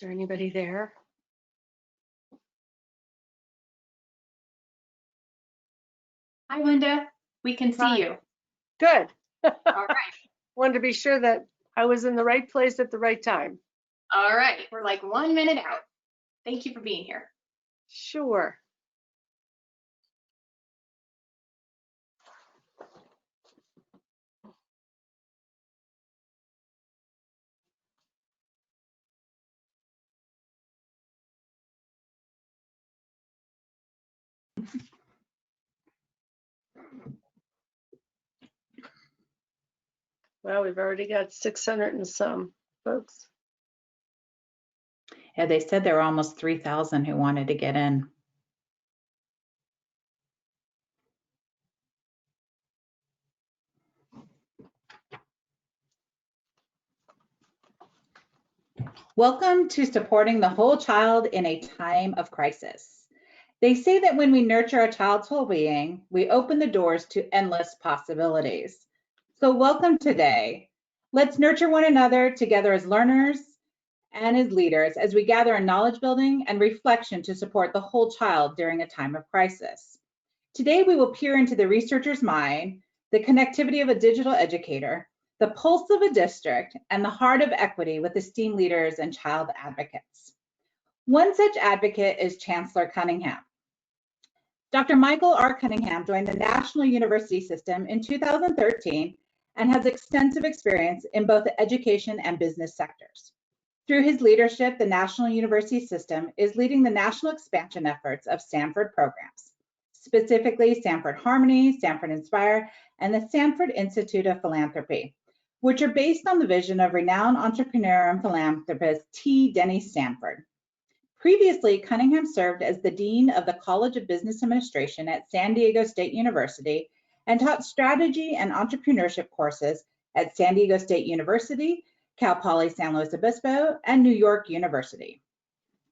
there anybody there? Hi, Linda. We can see you. Good. All right. Wanted to be sure that I was in the right place at the right time. All right. We're like 1 minute out. Thank you for being here. Sure. Well, we've already got 600 and some folks. Yeah, they said there were almost 3,000 who wanted to get in. Welcome to Supporting the Whole Child in a Time of Crisis. They say that when we nurture a child's whole being, we open the doors to endless possibilities. So welcome today. Let's nurture one another together as learners and as leaders as we gather in knowledge building and reflection to support the whole child during a time of crisis. Today, we will peer into the researcher's mind, the connectivity of a digital educator, the pulse of a district, and the heart of equity with esteemed leaders and child advocates. One such advocate is Chancellor Cunningham. Dr. Michael R. Cunningham joined the National University System in 2013 and has extensive experience in both the education and business sectors. Through his leadership, the National University System is leading the national expansion efforts of Sanford programs, specifically Sanford Harmony, Sanford Inspire, and the Sanford Institute of Philanthropy, which are based on the vision of renowned entrepreneur and philanthropist T. Denny Sanford. Previously, Cunningham served as the Dean of the College of Business Administration at San Diego State University and taught strategy and entrepreneurship courses at San Diego State University, Cal Poly San Luis Obispo, and New York University.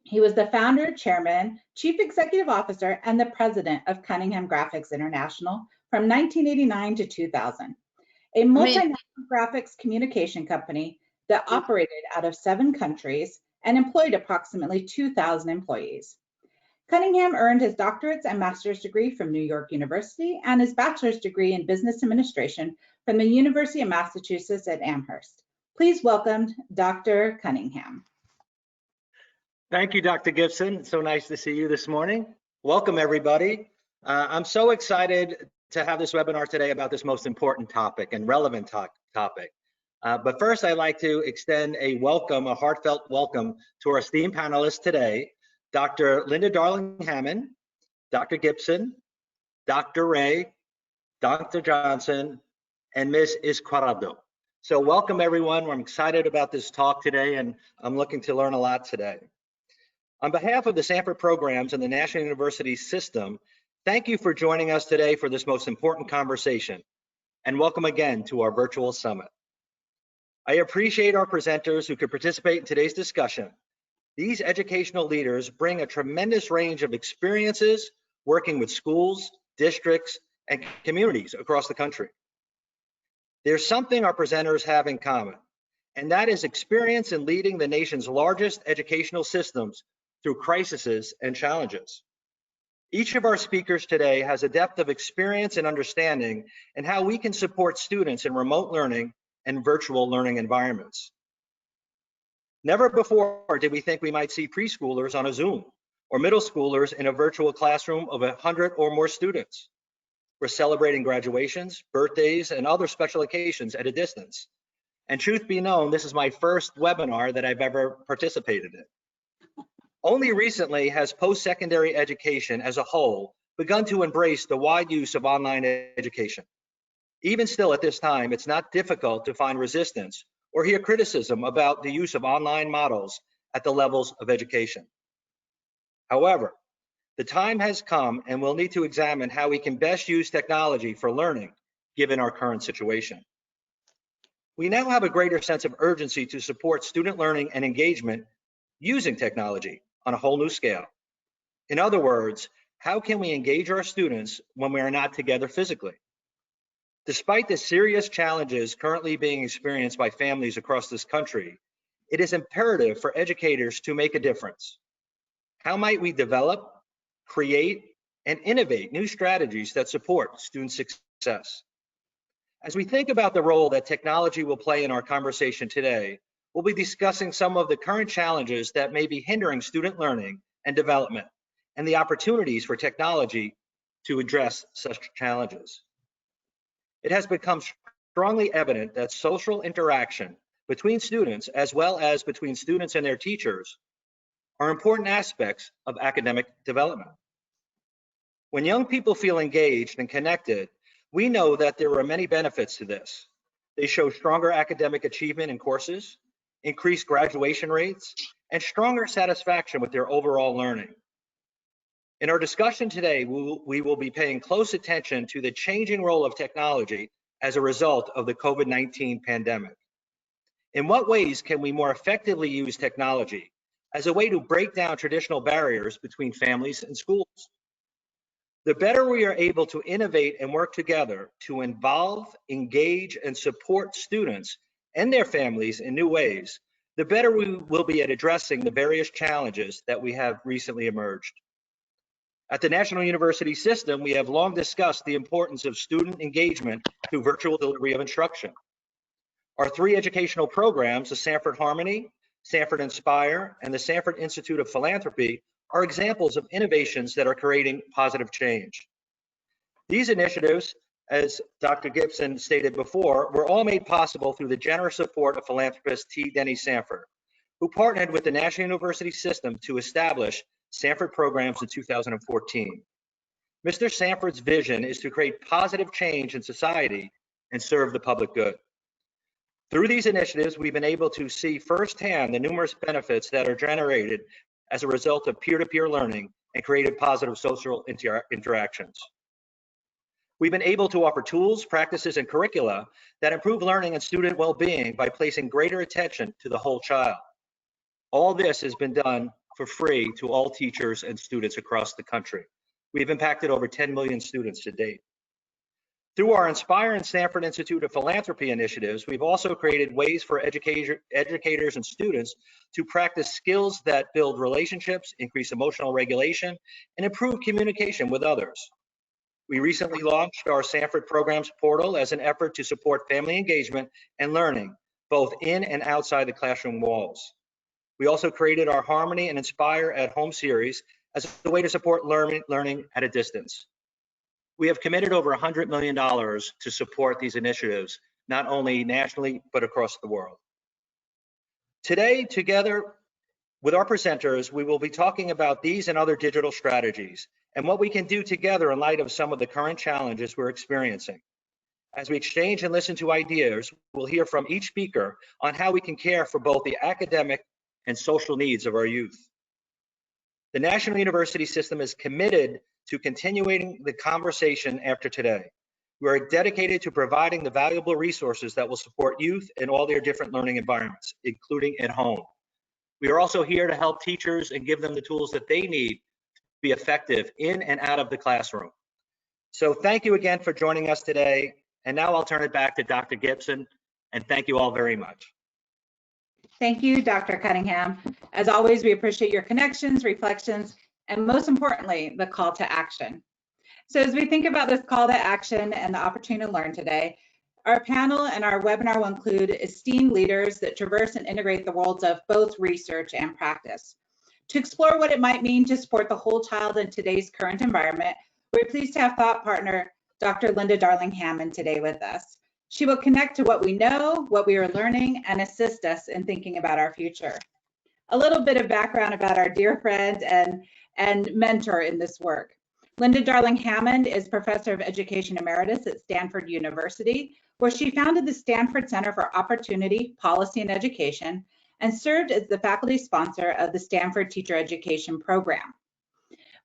He was the founder, chairman, chief executive officer, and the president of Cunningham Graphics International from 1989 to 2000, a multinational graphics communication company that operated out of 7 countries and employed approximately 2,000 employees. Cunningham earned his doctorates and master's degree from New York University and his bachelor's degree in business administration from the University of Massachusetts at Amherst. Please welcome Dr. Cunningham. Thank you, Dr. Gibson. So nice to see you this morning. Welcome, everybody. I'm so excited to have this webinar today about this most important topic and relevant topic. But first, I'd like to extend a welcome, a heartfelt welcome to our esteemed panelists today, Dr. Linda Darling-Hammond, Dr. Gibson, Dr. Ray, Dr. Johnson, and Ms. Izquierdo. So welcome, everyone. I'm excited about this talk today, and I'm looking to learn a lot today. On behalf of the Sanford programs and the National University System, thank you for joining us today for this most important conversation, and welcome again to our virtual summit. I appreciate our presenters who could participate in today's discussion. These educational leaders bring a tremendous range of experiences working with schools, districts, and communities across the country. There's something our presenters have in common, and that is experience in leading the nation's largest educational systems through crises and challenges. Each of our speakers today has a depth of experience and understanding in how we can support students in remote learning and virtual learning environments. Never before did we think we might see preschoolers on a Zoom or middle schoolers in a virtual classroom of 100 or more students. We're celebrating graduations, birthdays, and other special occasions at a distance. And truth be known, this is my first webinar that I've ever participated in. Only recently has post-secondary education as a whole begun to embrace the wide use of online education. Even still at this time, it's not difficult to find resistance or hear criticism about the use of online models at the levels of education. However, the time has come and we'll need to examine how we can best use technology for learning given our current situation. We now have a greater sense of urgency to support student learning and engagement using technology on a whole new scale. In other words, how can we engage our students when we are not together physically? Despite the serious challenges currently being experienced by families across this country, it is imperative for educators to make a difference. How might we develop, create, and innovate new strategies that support student success? As we think about the role that technology will play in our conversation today, we'll be discussing some of the current challenges that may be hindering student learning and development, and the opportunities for technology to address such challenges. It has become strongly evident that social interaction between students, as well as between students and their teachers, are important aspects of academic development. When young people feel engaged and connected, we know that there are many benefits to this. They show stronger academic achievement in courses, increased graduation rates, and stronger satisfaction with their overall learning. In our discussion today, we will be paying close attention to the changing role of technology as a result of the COVID-19 pandemic. In what ways can we more effectively use technology as a way to break down traditional barriers between families and schools? The better we are able to innovate and work together to involve, engage, and support students and their families in new ways, the better we will be at addressing the various challenges that we have recently emerged. At the National University System, we have long discussed the importance of student engagement through virtual delivery of instruction. Our three educational programs, the Sanford Harmony, Sanford Inspire, and the Sanford Institute of Philanthropy, are examples of innovations that are creating positive change. These initiatives, as Dr. Gibson stated before, were all made possible through the generous support of philanthropist T. Denny Sanford, who partnered with the National University System to establish Sanford programs in 2014. Mr. Sanford's vision is to create positive change in society and serve the public good. Through these initiatives, we've been able to see firsthand the numerous benefits that are generated as a result of peer-to-peer learning and creative positive social interactions. We've been able to offer tools, practices, and curricula that improve learning and student well-being by placing greater attention to the whole child. All this has been done for free to all teachers and students across the country. We've impacted over 10 million students to date. Through our Inspire and Sanford Institute of Philanthropy initiatives, we've also created ways for educators and students to practice skills that build relationships, increase emotional regulation, and improve communication with others. We recently launched our Sanford Programs portal as an effort to support family engagement and learning, both in and outside the classroom walls. We also created our Harmony and Inspire at Home series as a way to support learning at a distance. We have committed over $100 million to support these initiatives, not only nationally, but across the world. Today, together with our presenters, we will be talking about these and other digital strategies and what we can do together in light of some of the current challenges we're experiencing. As we exchange and listen to ideas, we'll hear from each speaker on how we can care for both the academic and social needs of our youth. The National University System is committed to continuing the conversation after today. We are dedicated to providing the valuable resources that will support youth in all their different learning environments, including at home. We are also here to help teachers and give them the tools that they need to be effective in and out of the classroom. So thank you again for joining us today. And now I'll turn it back to Dr. Gibson, and thank you all very much. Thank you, Dr. Cunningham. As always, we appreciate your connections, reflections, and most importantly, the call to action. So as we think about this call to action and the opportunity to learn today, our panel and our webinar will include esteemed leaders that traverse and integrate the worlds of both research and practice. To explore what it might mean to support the whole child in today's current environment, we're pleased to have thought partner Dr. Linda Darling-Hammond today with us. She will connect to what we know, what we are learning, and assist us in thinking about our future. A little bit of background about our dear friend and mentor in this work. Linda Darling-Hammond is Professor of Education Emeritus at Stanford University, where she founded the Stanford Center for Opportunity, Policy, and Education, and served as the faculty sponsor of the Stanford Teacher Education Program,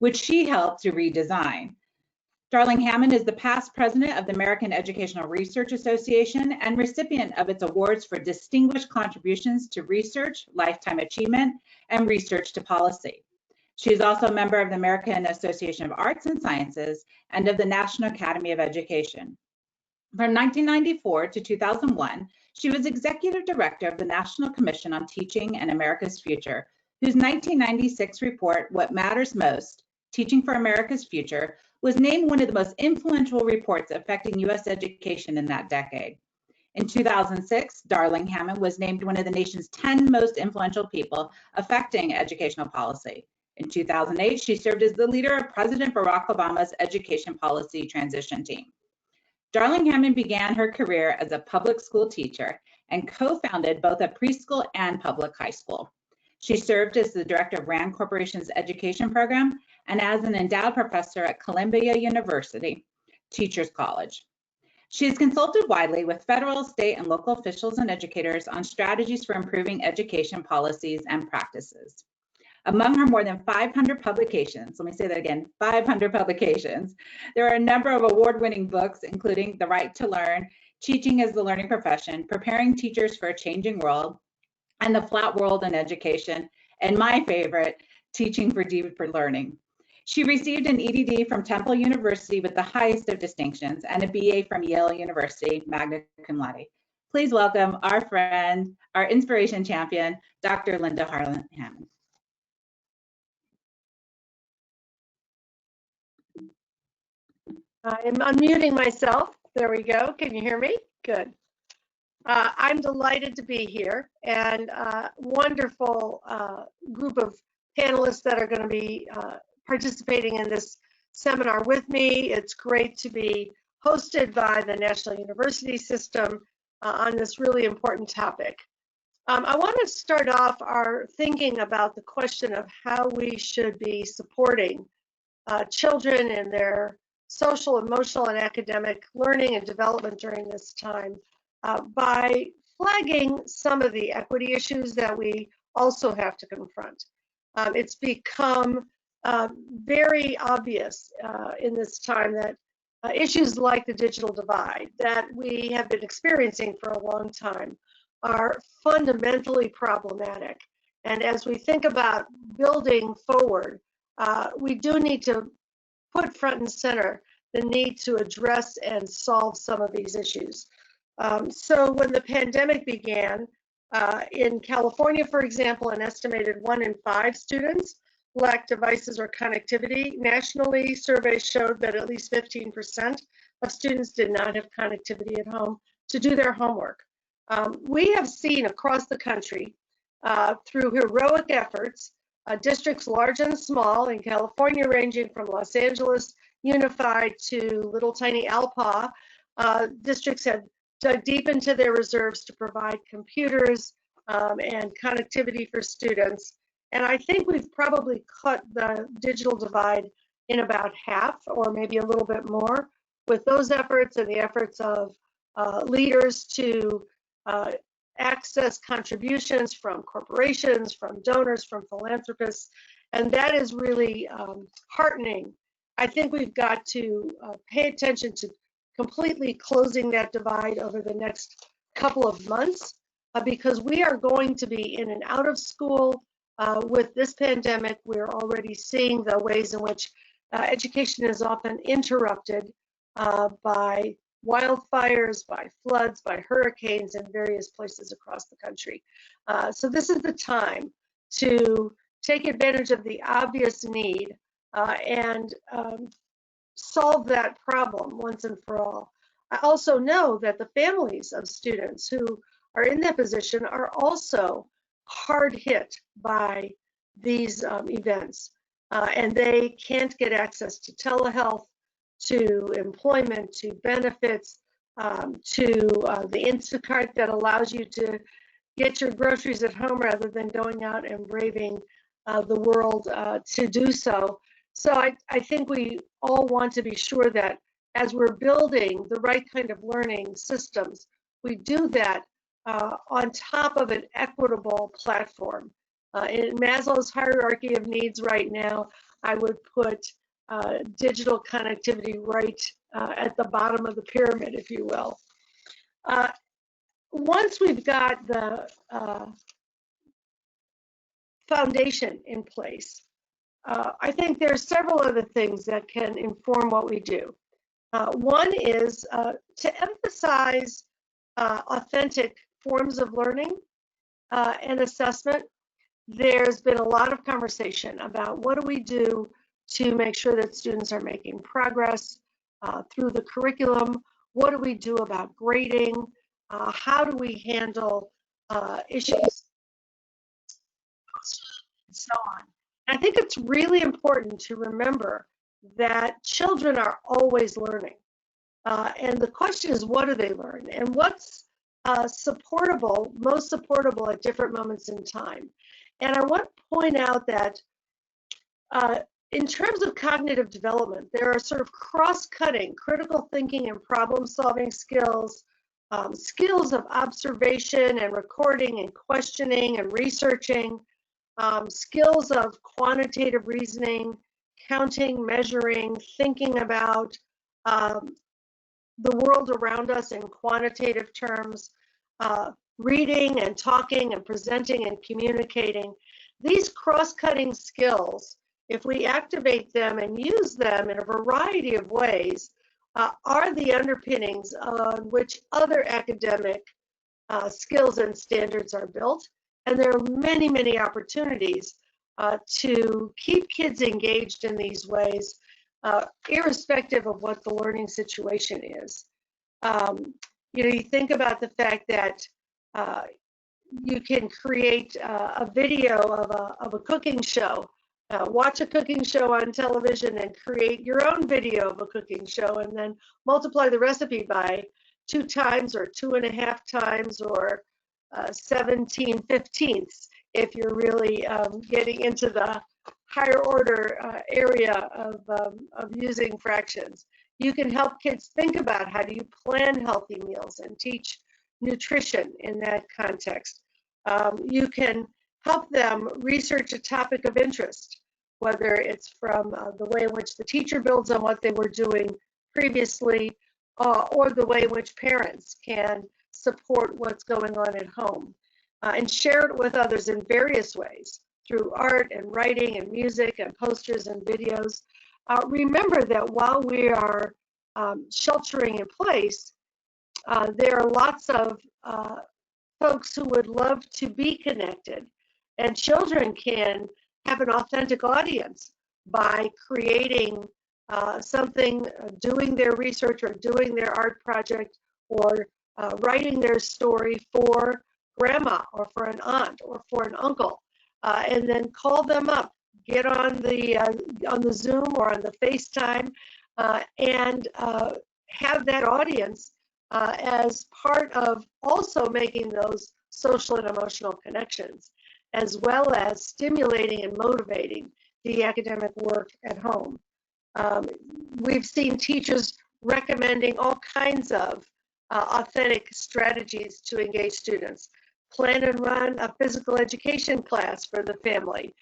which she helped to redesign. Darling-Hammond is the past president of the American Educational Research Association and recipient of its awards for distinguished contributions to research, lifetime achievement, and research to policy. She is also a member of the American Association of Arts and Sciences and of the National Academy of Education. From 1994 to 2001, she was executive director of the National Commission on Teaching and America's Future, whose 1996 report, What Matters Most, Teaching for America's Future, was named one of the most influential reports affecting U.S. education in that decade. In 2006, Darling-Hammond was named one of the nation's 10 most influential people affecting educational policy. In 2008, she served as the leader of President Barack Obama's education policy transition team. Darling-Hammond began her career as a public school teacher and co-founded both a preschool and public high school. She served as the director of RAND Corporation's education program and as an endowed professor at Columbia University Teachers College. She has consulted widely with federal, state, and local officials and educators on strategies for improving education policies and practices. Among her more than 500 publications, let me say that again, 500 publications, there are a number of award-winning books, including The Right to Learn, Teaching as the Learning Profession, Preparing Teachers for a Changing World, and The Flat World in Education, and my favorite, Teaching for Deeper Learning. She received an EDD from Temple University with the highest of distinctions and a BA from Yale University, magna cum laude. Please welcome our friend, our inspiration champion, Dr. Linda Darling-Hammond. I'm unmuting myself. There we go. Can you hear me? Good. I'm delighted to be here, and wonderful group of panelists that are going to be participating in this seminar with me. It's great to be hosted by the National University System on this really important topic. I want to start off our thinking about the question of how we should be supporting children in their social, emotional, and academic learning and development during this time by flagging some of the equity issues that we also have to confront. It's become very obvious in this time that issues like the digital divide that we have been experiencing for a long time are fundamentally problematic. And as we think about building forward, we do need to put front and center the need to address and solve some of these issues. So when the pandemic began, in California, for example, an estimated 1 in 5 students lacked devices or connectivity. Nationally, surveys showed that at least 15% of students did not have connectivity at home to do their homework. We have seen across the country, through heroic efforts, districts large and small, in California ranging from Los Angeles Unified to little tiny Alpa, districts have dug deep into their reserves to provide computers and connectivity for students. And I think we've probably cut the digital divide in about half or maybe a little bit more with those efforts and the efforts of leaders to access contributions from corporations, from donors, from philanthropists, and that is really heartening. I think we've got to pay attention to completely closing that divide over the next couple of months because we are going to be in and out of school with this pandemic. We're already seeing the ways in which education is often interrupted by wildfires, by floods, by hurricanes in various places across the country. So this is the time to take advantage of the obvious need and solve that problem once and for all. I also know that the families of students who are in that position are also hard hit by these events, and they can't get access to telehealth, to employment, to benefits, to the Instacart that allows you to get your groceries at home rather than going out and braving the world to do so. So I think we all want to be sure that as we're building the right kind of learning systems, we do that on top of an equitable platform. In Maslow's hierarchy of needs right now, I would put digital connectivity right at the bottom of the pyramid, if you will. Once we've got the foundation in place, I think there are several other things that can inform what we do. One is to emphasize authentic forms of learning and assessment. There's been a lot of conversation about what do we do to make sure that students are making progress through the curriculum. What do we do about grading? How do we handle issues and so on? I think it's really important to remember that children are always learning. And the question is, what do they learn? And what's supportable, most supportable at different moments in time? And I want to point out that in terms of cognitive development, there are sort of cross-cutting critical thinking and problem-solving skills, skills of observation and recording and questioning and researching, skills of quantitative reasoning, counting, measuring, thinking about the world around us in quantitative terms, reading and talking and presenting and communicating. These cross-cutting skills, if we activate them and use them in a variety of ways, are the underpinnings on which other academic skills and standards are built. And there are many, many opportunities to keep kids engaged in these ways, irrespective of what the learning situation is. You think about the fact that you can create a video of a cooking show, watch a cooking show on television and create your own video of a cooking show, and then multiply the recipe by 2 times or 2.5 times or 17/15 if you're really getting into the higher order area of using fractions. You can help kids think about how do you plan healthy meals and teach nutrition in that context. You can help them research a topic of interest, whether it's from the way in which the teacher builds on what they were doing previously, or the way in which parents can support what's going on at home, and share it with others in various ways through art and writing and music and posters and videos. Remember that while we are sheltering in place, there are lots of folks who would love to be connected, and children can have an authentic audience by creating something, doing their research or doing their art project, or writing their story for grandma or for an aunt or for an uncle, and then call them up, get on the Zoom or on the FaceTime, and have that audience as part of also making those social and emotional connections, as well as stimulating and motivating the academic work at home. We've seen teachers recommending all kinds of authentic strategies to engage students. Plan and run a physical education class for the family.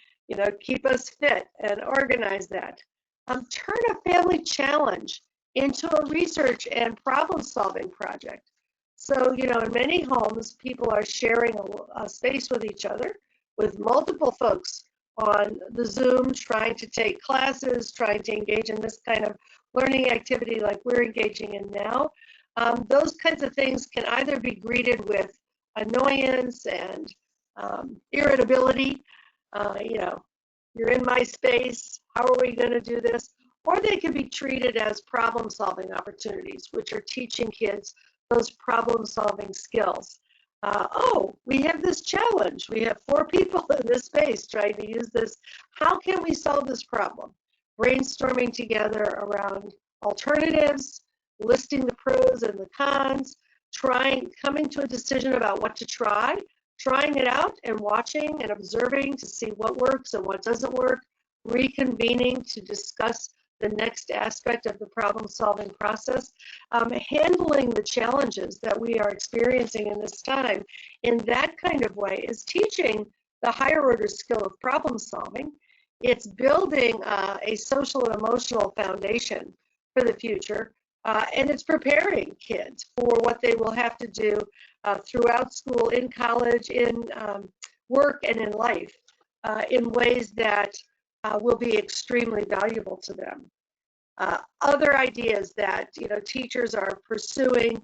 Keep us fit and organize that. Turn a family challenge into a research and problem-solving project. So, in many homes, people are sharing a space with each other, with multiple folks on the Zoom, trying to take classes, trying to engage in this kind of learning activity like we're engaging in now. Those kinds of things can either be greeted with annoyance and irritability. You're in my space, how are we going to do this? Or they can be treated as problem-solving opportunities, which are teaching kids those problem-solving skills. We have this challenge. We have 4 people in this space trying to use this. How can we solve this problem? Brainstorming together around alternatives, listing the pros and the cons, coming to a decision about what to try, trying it out and watching and observing to see what works and what doesn't work, reconvening to discuss the next aspect of the problem-solving process. Handling the challenges that we are experiencing in this time in that kind of way is teaching the higher order skill of problem-solving. It's building a social and emotional foundation for the future, and it's preparing kids for what they will have to do throughout school, in college, in work, and in life in ways that will be extremely valuable to them. Other ideas that, teachers are pursuing,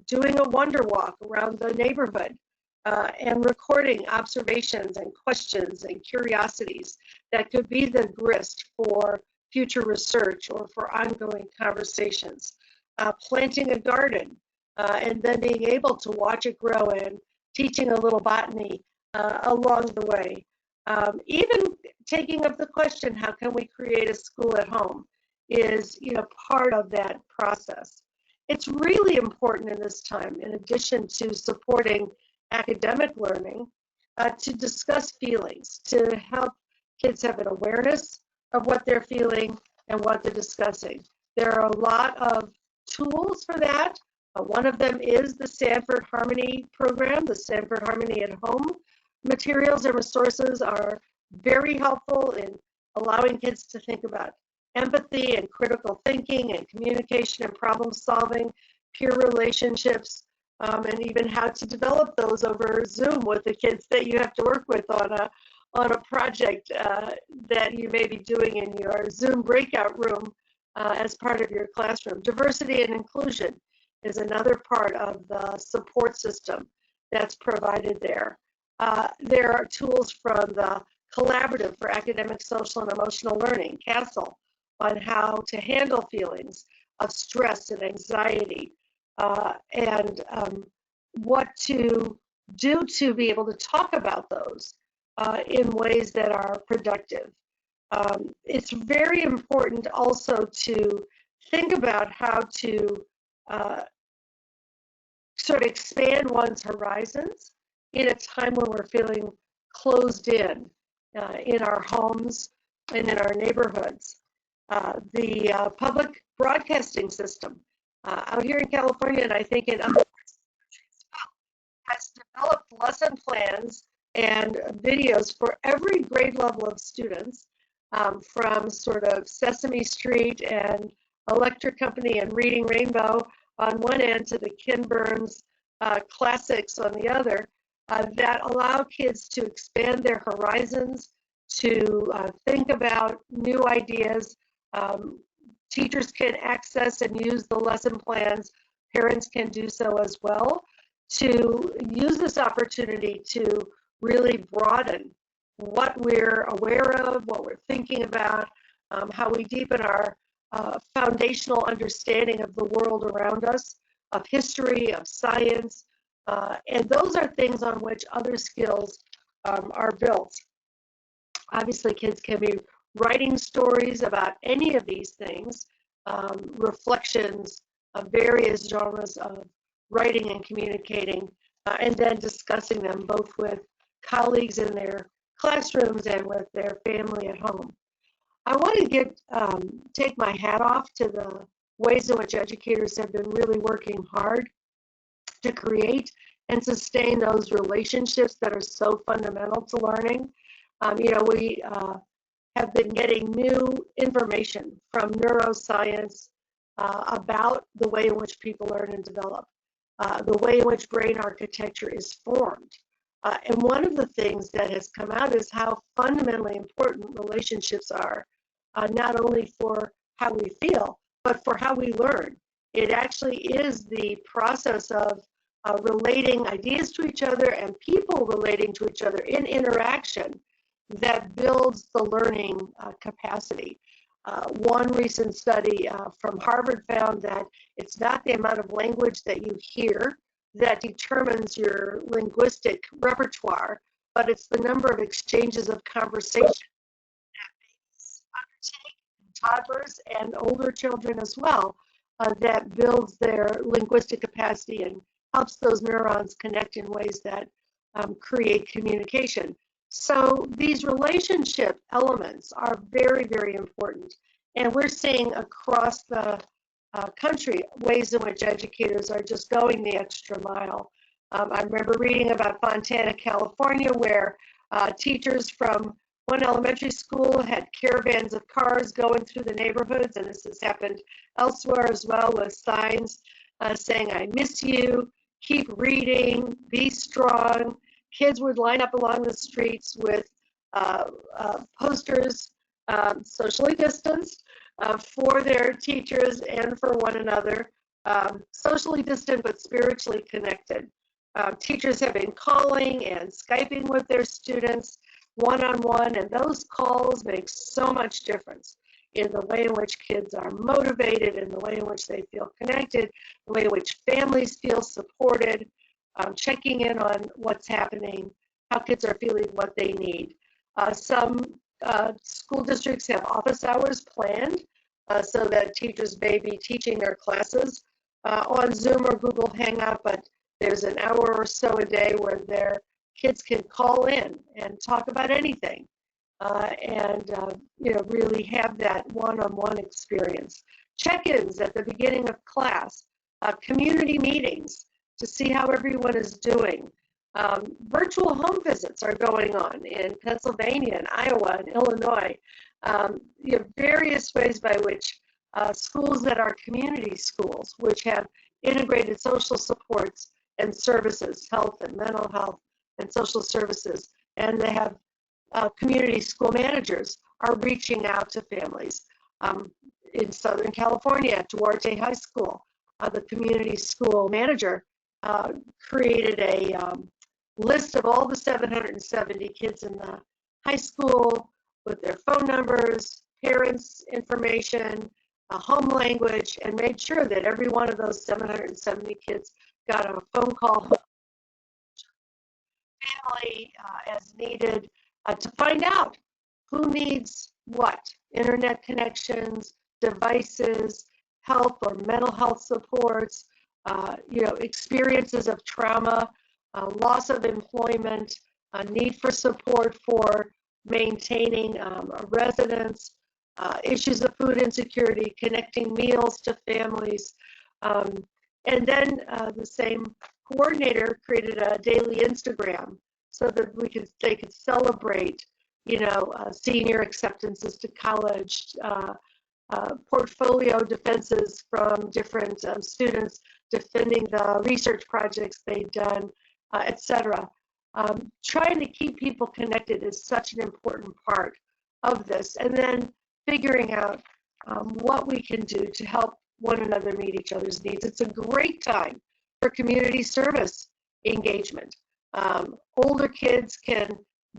doing a wonder walk around the neighborhood and recording observations and questions and curiosities that could be the grist for future research or for ongoing conversations. Planting a garden and then being able to watch it grow and teaching a little botany along the way. Even taking up the question, how can we create a school at home, is part of that process. It's really important in this time, in addition to supporting academic learning, to discuss feelings, to help kids have an awareness of what they're feeling and what they're discussing. There are a lot of tools for that. One of them is the Sanford Harmony program. The Sanford Harmony at Home materials and resources are very helpful in allowing kids to think about empathy and critical thinking and communication and problem solving, peer relationships, and even how to develop those over Zoom with the kids that you have to work with on a project that you may be doing in your Zoom breakout room as part of your classroom. Diversity and inclusion is another part of the support system that's provided there. There are tools from the Collaborative for Academic, Social, and Emotional Learning, CASEL, on how to handle feelings of stress and anxiety and what to do to be able to talk about those in ways that are productive. It's very important also to think about how to sort of expand one's horizons in a time when we're feeling closed in our homes and in our neighborhoods. The public broadcasting system out here in California, and I think in other parts of the country as well, has developed lesson plans and videos for every grade level of students, from sort of Sesame Street and Electric Company and Reading Rainbow on one end to the Ken Burns classics on the other, that allow kids to expand their horizons, to think about new ideas. Teachers can access and use the lesson plans. Parents can do so as well, to use this opportunity to really broaden what we're aware of, what we're thinking about, how we deepen our foundational understanding of the world around us, of history, of science, and those are things on which other skills are built. Obviously, kids can be writing stories about any of these things, reflections of various genres of writing and communicating, and then discussing them both with colleagues in their classrooms and with their family at home. I want to take my hat off to the ways in which educators have been really working hard to create and sustain those relationships that are so fundamental to learning. We have been getting new information from neuroscience about the way in which people learn and develop, the way in which brain architecture is formed. And one of the things that has come out is how fundamentally important relationships are, not only for how we feel, but for how we learn. It actually is the process of relating ideas to each other and people relating to each other in interaction that builds the learning capacity. One recent study from Harvard found that it's not the amount of language that you hear that determines your linguistic repertoire, but it's the number of exchanges of conversation that babies undertake, toddlers, and older children as well, that builds their linguistic capacity and helps those neurons connect in ways that create communication. So these relationship elements are very, very important. And we're seeing across the country ways in which educators are just going the extra mile. I remember reading about Fontana, California, where teachers from one elementary school had caravans of cars going through the neighborhoods, and this has happened elsewhere as well, with signs saying, "I miss you, keep reading, be strong." Kids would line up along the streets with posters, socially distanced, for their teachers and for one another, socially distant but spiritually connected. Teachers have been calling and Skyping with their students one-on-one, and those calls make so much difference in the way in which kids are motivated, in the way in which they feel connected, the way in which families feel supported, checking in on what's happening, how kids are feeling, what they need. Some school districts have office hours planned so that teachers may be teaching their classes on Zoom or Google Hangout, but there's an hour or so a day where their kids can call in and talk about anything and really have that one-on-one experience. Check-ins at the beginning of class, community meetings to see how everyone is doing. Virtual home visits are going on in Pennsylvania and Iowa and Illinois. Various ways by which schools that are community schools, which have integrated social supports and services, health and mental health and social services, and they have community school managers are reaching out to families. In Southern California, at Duarte High School, the community school manager created a list of all the 770 kids in the high school with their phone numbers, parents' information, home language, and made sure that every one of those 770 kids got a phone call family as needed to find out who needs what, internet connections, devices, health or mental health supports, experiences of trauma, loss of employment, need for support for maintaining a residence, issues of food insecurity, connecting meals to families. And then the same coordinator created a daily Instagram so that they could celebrate, senior acceptances to college, portfolio defenses from different students defending the research projects they've done, etc. Trying to keep people connected is such an important part of this, and then figuring out what we can do to help one another meet each other's needs. It's a great time for community service engagement. Older kids can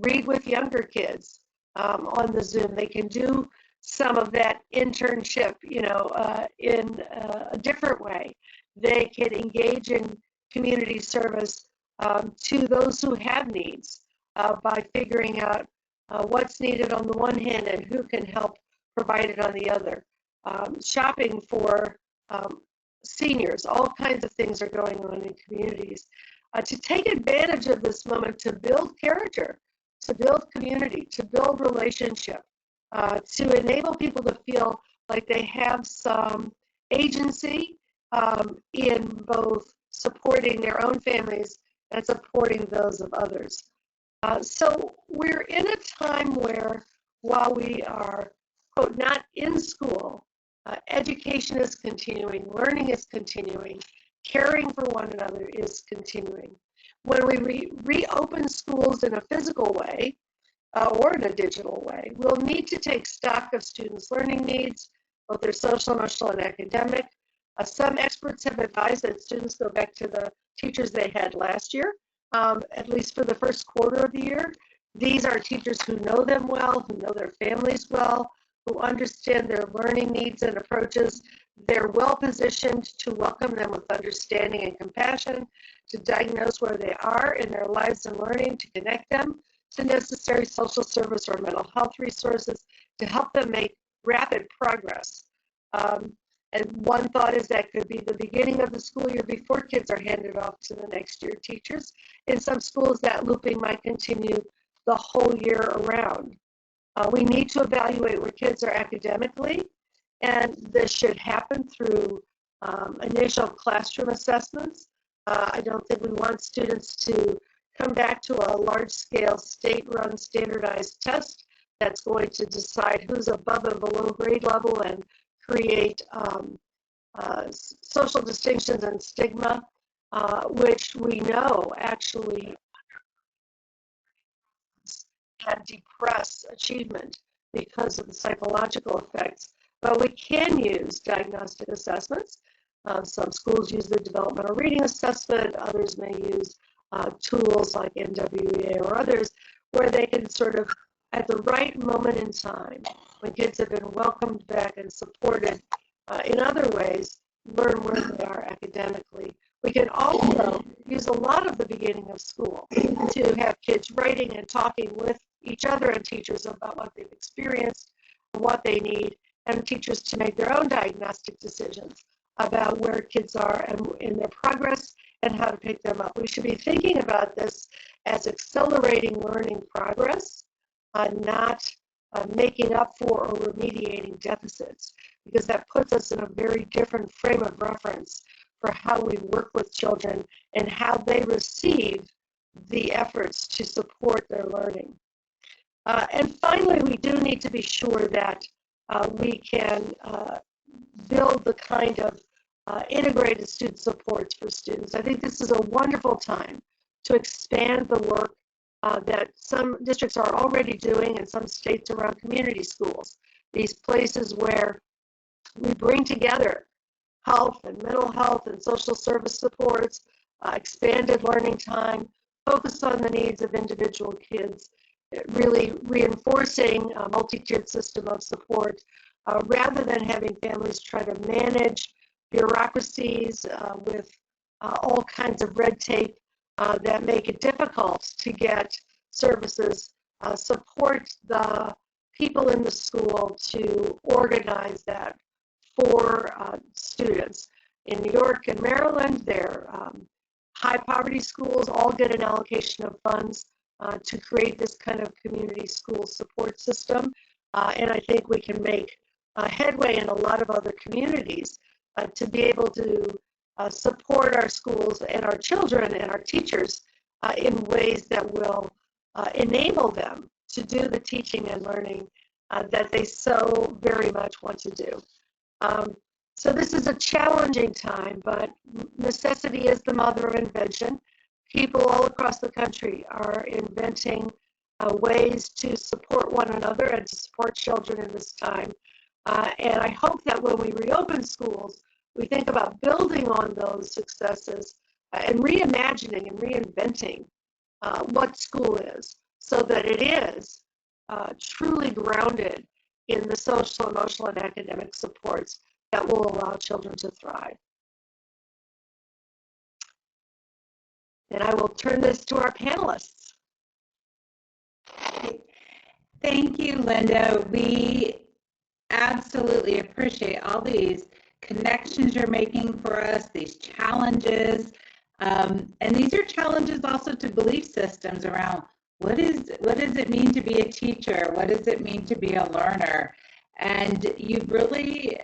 read with younger kids on the Zoom. They can do some of that internship, in a different way. They can engage in community service to those who have needs by figuring out what's needed on the one hand and who can help provide it on the other. Shopping for seniors, all kinds of things are going on in communities. To take advantage of this moment to build character, to build community, to build relationship, to enable people to feel like they have some agency in both supporting their own families and supporting those of others. So we're in a time where, while we are, quote, not in school, education is continuing, learning is continuing, caring for one another is continuing. When we reopen schools in a physical way or in a digital way, we'll need to take stock of students' learning needs, both their social, emotional, and academic. Some experts have advised that students go back to the teachers they had last year, at least for the first quarter of the year. These are teachers who know them well, who know their families well, who understand their learning needs and approaches. They're well positioned to welcome them with understanding and compassion, to diagnose where they are in their lives and learning, to connect them to necessary social service or mental health resources to help them make rapid progress. And one thought is that could be the beginning of the school year before kids are handed off to the next year teachers. In some schools, that looping might continue the whole year around. We need to evaluate where kids are academically, and this should happen through initial classroom assessments. I don't think we want students to come back to a large-scale state-run standardized test that's going to decide who's above and below grade level and create social distinctions and stigma, which we know actually can depress achievement because of the psychological effects but we can use diagnostic assessments. Some schools use the developmental reading assessment, others may use tools like NWEA or others, where they can sort of, at the right moment in time, when kids have been welcomed back and supported in other ways, learn where they are academically. We can also use a lot of the beginning of school to have kids writing and talking with each other and teachers about what they've experienced, what they need, and teachers to make their own diagnostic decisions about where kids are and in their progress and how to pick them up. We should be thinking about this as accelerating learning progress, not making up for or remediating deficits, because that puts us in a very different frame of reference for how we work with children and how they receive the efforts to support their learning. And finally, we do need to be sure that we can build the kind of integrated student supports for students. I think this is a wonderful time to expand the work that some districts are already doing in some states around community schools, these places where we bring together health and mental health and social service supports, expanded learning time, focus on the needs of individual kids, really reinforcing a multi-tiered system of support rather than having families try to manage bureaucracies with all kinds of red tape that make it difficult to get services, support the people in the school to organize that for students. In New York and Maryland, their high poverty schools all get an allocation of funds to create this kind of community school support system. And I think we can make headway in a lot of other communities to be able to support our schools and our children and our teachers in ways that will enable them to do the teaching and learning that they so very much want to do. So this is a challenging time, but necessity is the mother of invention. People all across the country are inventing ways to support one another and to support children in this time. And I hope that when we reopen schools, we think about building on those successes and reimagining and reinventing what school is so that it is truly grounded in the social, emotional, and academic supports that will allow children to thrive. And I will turn this to our panelists. Thank you, Linda. We absolutely appreciate all these connections you're making for us, these challenges. And these are challenges also to belief systems around what does it mean to be a teacher? What does it mean to be a learner? And you've really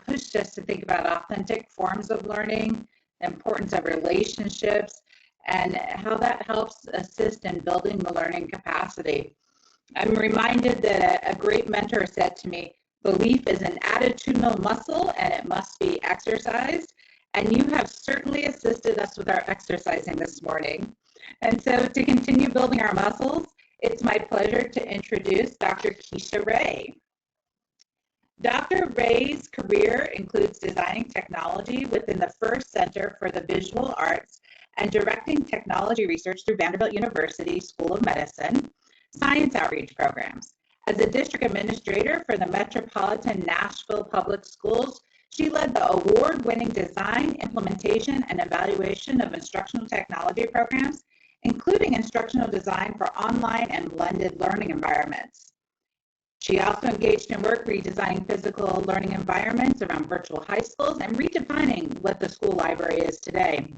pushed us to think about authentic forms of learning, the importance of relationships, and how that helps assist in building the learning capacity. I'm reminded that a great mentor said to me, belief is an attitudinal muscle and it must be exercised. And you have certainly assisted us with our exercising this morning. And so to continue building our muscles, it's my pleasure to introduce Dr. Keisha Ray. Dr. Ray's career includes designing technology within the First Center for the Visual Arts and directing technology research through Vanderbilt University School of Medicine, science outreach programs. As a district administrator for the Metropolitan Nashville Public Schools, she led the award-winning design, implementation, and evaluation of instructional technology programs, including instructional design for online and blended learning environments. She also engaged in work redesigning physical learning environments around virtual high schools and redefining what the school library is today.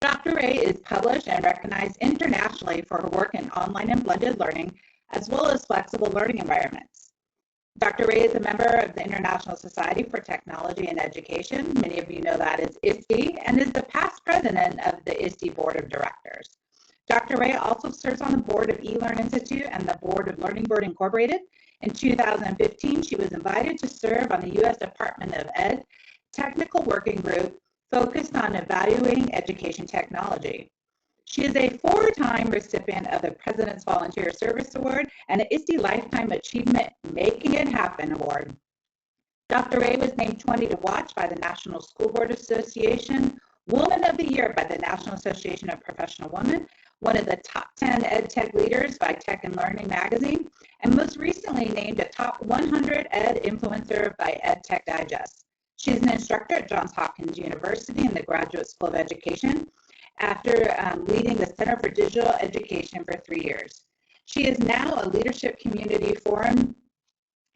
Dr. Ray is published and recognized internationally for her work in online and blended learning, as well as flexible learning environments. Dr. Ray is a member of the International Society for Technology and Education. Many of you know that as ISTE, and is the past president of the ISTE Board of Directors. Dr. Ray also serves on the board of eLearn Institute and the board of Learning Bird Incorporated. In 2015, she was invited to serve on the U.S. Department of Ed Technical Working Group focused on evaluating education technology. She is a four-time recipient of the President's Volunteer Service Award and an ISTE Lifetime Achievement Making It Happen Award. Dr. Ray was named 20 to Watch by the National School Board Association, Woman of the Year by the National Association of Professional Women, one of the top 10 ed tech leaders by Tech and Learning magazine, and most recently named a top 100 ed influencer by Ed Tech Digest. She is an instructor at Johns Hopkins University in the Graduate School of Education after leading the Center for Digital Education for 3 years. She is now a Leadership Community Forum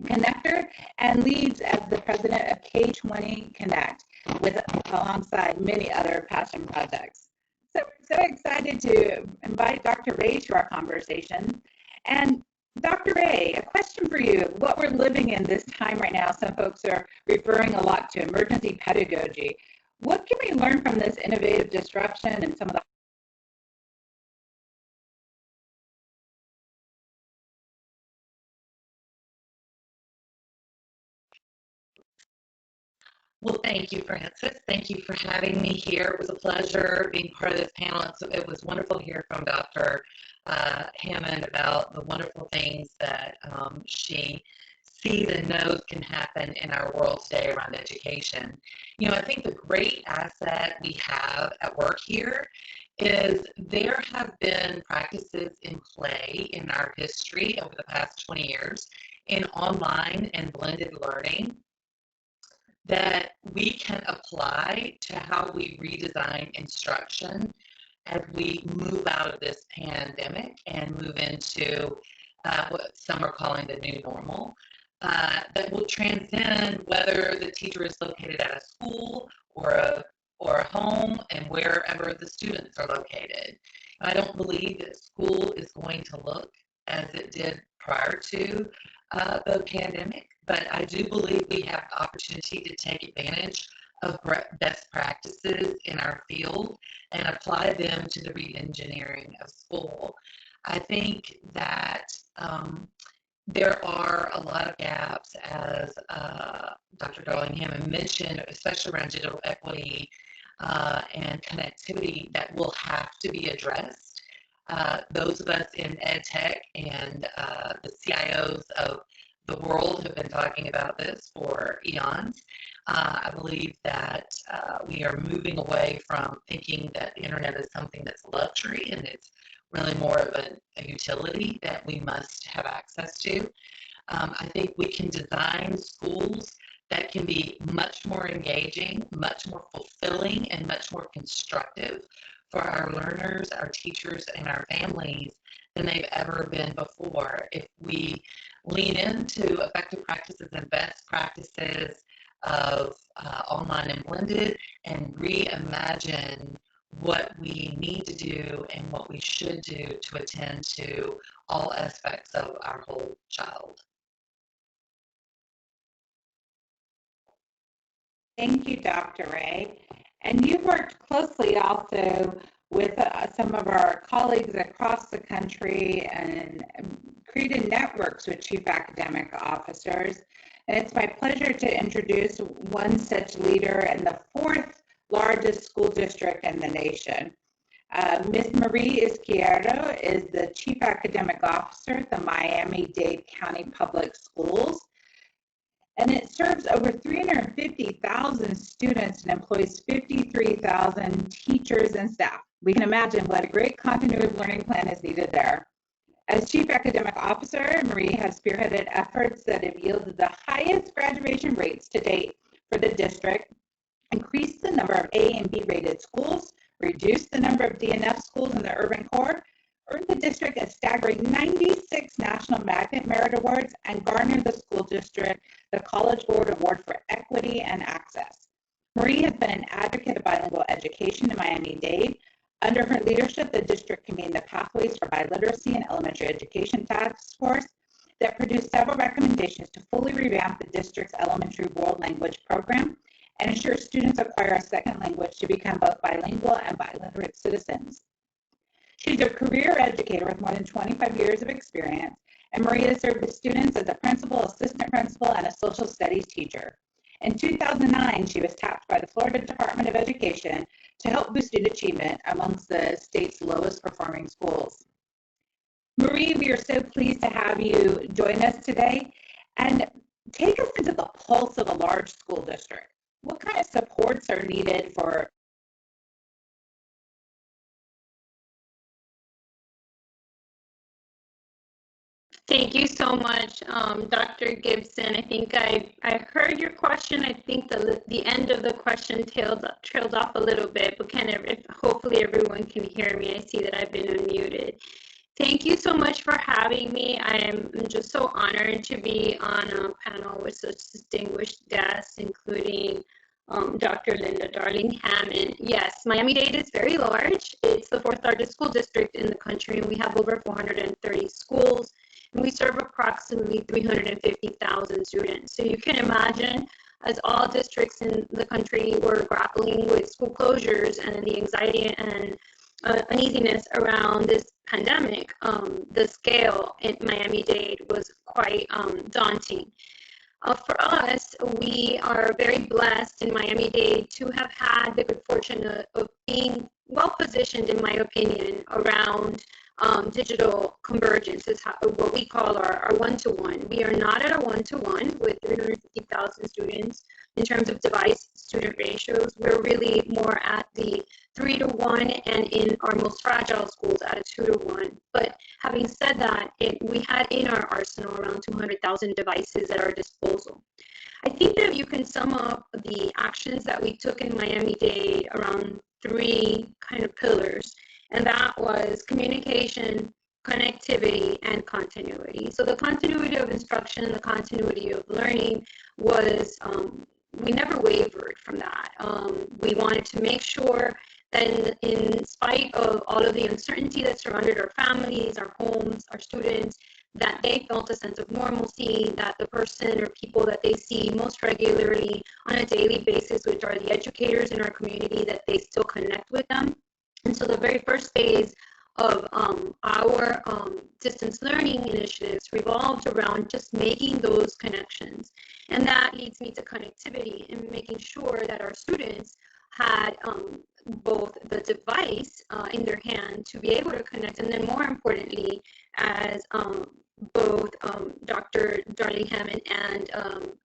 connector and leads as the president of K20 Connect alongside many other passion projects. So excited to invite Dr. Ray to our conversation. And Dr. Ray, a question for you. What we're living in this time right now, some folks are referring a lot to emergency pedagogy. What can we learn from this innovative disruption and some of the Well, thank you, Francis. Thank you for having me here. It was a pleasure being part of this panel. It was wonderful to hear from Dr. Hammond about the wonderful things that she sees and knows can happen in our world today around education. You know, I think the great asset we have at work here is there have been practices in play in our history over the past 20 years in online and blended learning that we can apply to how we redesign instruction as we move out of this pandemic and move into what some are calling the new normal, that will transcend whether the teacher is located at a school or a home and wherever the students are located. I don't believe that school is going to look as it did prior to the pandemic, but I do believe we have the opportunity to take advantage of best practices in our field and apply them to the re-engineering of school. I think that there are a lot of gaps, as Dr. Darling-Hammond mentioned, especially around digital equity and connectivity that will have to be addressed. Those of us in ed tech and the CIOs of the world have been talking about this for eons. I believe that we are moving away from thinking that the internet is something that's a luxury, and it's really more of a utility that we must have access to. I think we can design schools that can be much more engaging, much more fulfilling, and much more constructive for our learners, our teachers, and our families than they've ever been before. If we lean into effective practices and best practices of online and blended and reimagine what we need to do and what we should do to attend to all aspects of our whole child. Thank you, Dr. Ray. And you've worked closely also with some of our colleagues across the country and created networks with chief academic officers. And it's my pleasure to introduce one such leader in the 4th largest school district in the nation. Ms. Marie Izquierdo is the chief academic officer at the Miami-Dade County Public Schools. And it serves over 350,000 students and employs 53,000 teachers and staff. We can imagine what a great continuity of learning plan is needed there. As Chief Academic Officer, Marie has spearheaded efforts that have yielded the highest graduation rates to date for the district, increased the number of A and B rated schools, reduced the number of DNF schools in the urban core, earned the district a staggering 96 National Magnet Merit Awards, and garnered the school district the College Board Award for Equity and Access. Marie has been an advocate of bilingual education in Miami-Dade. Under her leadership, the district convened the Pathways for Biliteracy and Elementary Education Task Force that produced several recommendations to fully revamp the district's elementary world language program and ensure students acquire a second language to become both bilingual and biliterate citizens. She's a career educator with more than 25 years of experience, and Maria served with students as a principal, assistant principal, and a social studies teacher. In 2009, she was tapped by the Florida Department of Education to help boost student achievement amongst the state's lowest performing schools. Marie, we are so pleased to have you join us today. And take us into the pulse of a large school district. What kind of supports are needed for? Thank you so much, Dr. Gibson. I think I heard your question. I think the end of the question trailed off a little bit, but hopefully everyone can hear me. I see that I've been unmuted. Thank you so much for having me. I am just so honored to be on a panel with such distinguished guests, including Dr. Linda Darling-Hammond. Yes, Miami-Dade is very large. It's the fourth largest school district in the country, and we have over 430 schools. And we serve approximately 350,000 students. So you can imagine, as all districts in the country were grappling with school closures and the anxiety and uneasiness around this pandemic, the scale in Miami-Dade was quite daunting. For us, we are very blessed in Miami-Dade to have had the good fortune of being well positioned, in my opinion, around digital convergence is what we call our one-to-one. We are not at a one-to-one with 350,000 students in terms of device student ratios. We're really more at the 3-to-1, and in our most fragile schools at a 2-to-1. But having said that, we had in our arsenal around 200,000 devices at our disposal. I think that you can sum up the actions that we took in Miami-Dade around 3 kind of pillars, and that was communication, connectivity, and continuity. So the continuity of instruction, the continuity of learning was, we never wavered from that. We wanted to make sure that in spite of all of the uncertainty that surrounded our families, our homes, our students, that they felt a sense of normalcy, that the person or people that they see most regularly on a daily basis, which are the educators in our community, that they still connect with them. And so the very first phase of our distance learning initiatives revolved around just making those connections. And that leads me to connectivity and making sure that our students had both the device in their hand to be able to connect, and then more importantly, as both Dr. Darling-Hammond and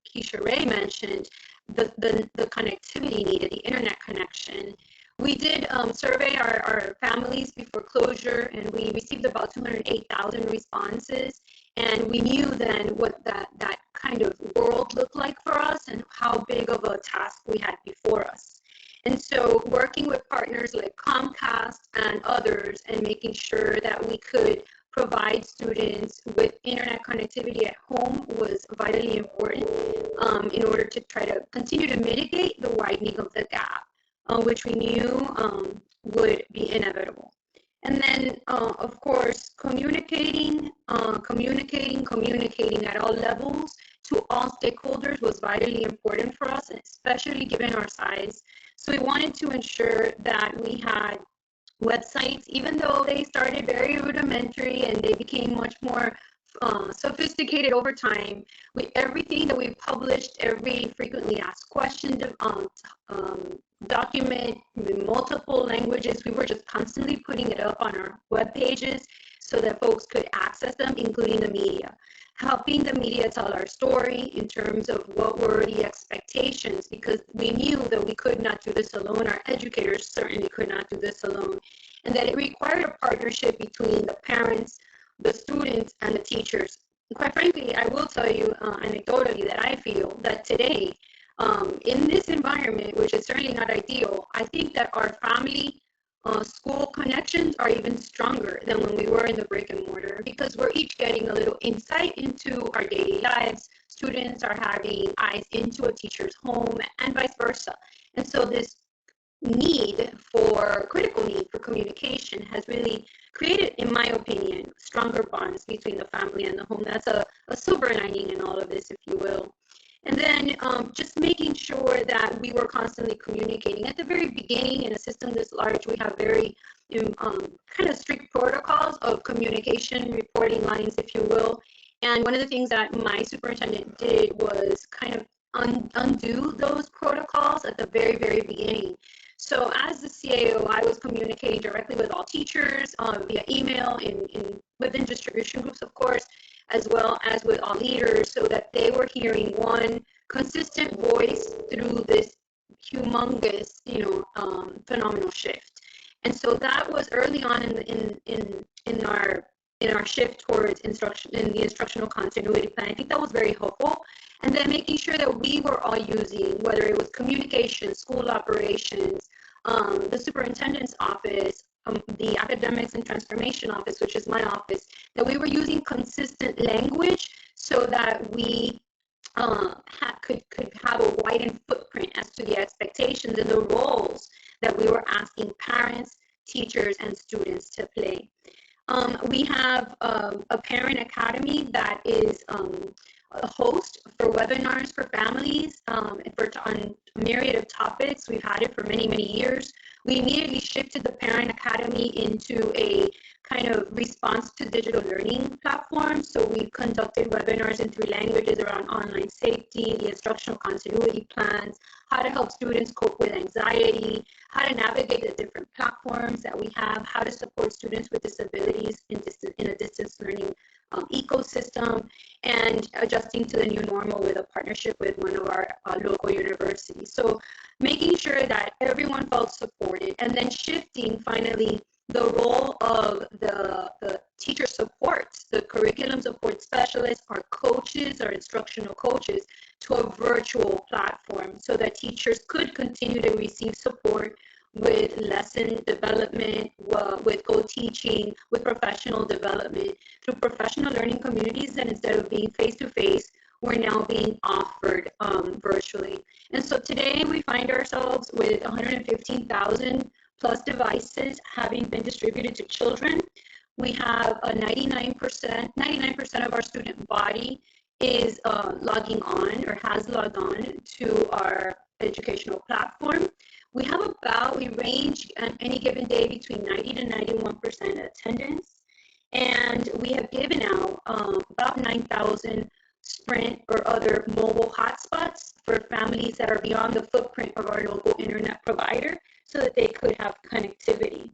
Keisha Ray mentioned, the connectivity needed, the internet connection. We did survey our families before closure, and we received about 208,000 responses. And we knew then what that kind of world looked like for us and how big of a task we had before us. And so working with partners like Comcast and others and making sure that we could provide students with internet connectivity at home was vitally important in order to try to continue to mitigate the widening of the gap, which we knew would be inevitable. And then, of course, communicating at all levels to all stakeholders was vitally important for us, especially given our size. So we wanted to ensure that we had websites, even though they started very rudimentary and they became much more sophisticated over time. With everything that we published, every frequently asked question document in multiple languages, we were just constantly putting it up on our web pages so that folks could access them, including the media. Helping the media tell our story in terms of what were the expectations, because we knew that we could not do this alone. Our educators certainly could not do this alone, and that it required a partnership between the parents, the students, and the teachers. Quite frankly, I will tell you anecdotally that I feel that today, in this environment, which is certainly not ideal, I think that our family school connections are even stronger than when we were in the brick and mortar, because we're each getting a little insight into our daily lives. Students are having eyes into a teacher's home and vice versa. And so this critical need for communication has really created, in my opinion, stronger bonds between the family and the home. That's a silver lining in all of this, if you will. And then just making sure that we were constantly communicating. At the very beginning, in a system this large, we have very kind of strict protocols of communication, reporting lines, if you will. And one of the things that my superintendent did was kind of undo those protocols at the very, very beginning. So as the CAO, I was communicating directly with all teachers via email, within distribution groups, of course, as well as with all leaders, so that they were hearing one consistent voice through this humongous, phenomenal shift. And so that was early on in our shift towards instruction in the instructional continuity plan. I think that was very helpful. And then making sure that we were all using, whether it was communication, school operations, the superintendent's office, the academics and transformation office, which is my office, that we were using consistent language so that we could have a widened footprint as to the expectations and the roles that we were asking parents, teachers, and students to play. We have a parent academy that is a host for webinars for families on a myriad of topics. We've had it for many, many years. We immediately shifted the Parent Academy into a kind of response to digital learning platform. So we conducted webinars in 3 languages around online safety, the instructional continuity plans, how to help students cope with anxiety, how to navigate the different platforms that we have, how to support students with disabilities in a distance learning ecosystem, and adjusting to the new normal with a partnership with one of our local universities. So making sure that everyone felt supported, and then shifting finally the role of the teacher support, the curriculum support specialists, our coaches, our instructional coaches, to a virtual platform so that teachers could continue to receive support with lesson development, with co-teaching, with professional development through professional learning communities that instead of being face-to-face, we're now being offered virtually. And so today we find ourselves with 115,000 plus devices having been distributed to children. We have a 99% of our student body is logging on or has logged on to our educational platform. We range on any given day between 90 to 91% attendance. And we have given out about 9,000 Sprint or other mobile hotspots for families that are beyond the footprint of our local internet provider so that they could have connectivity.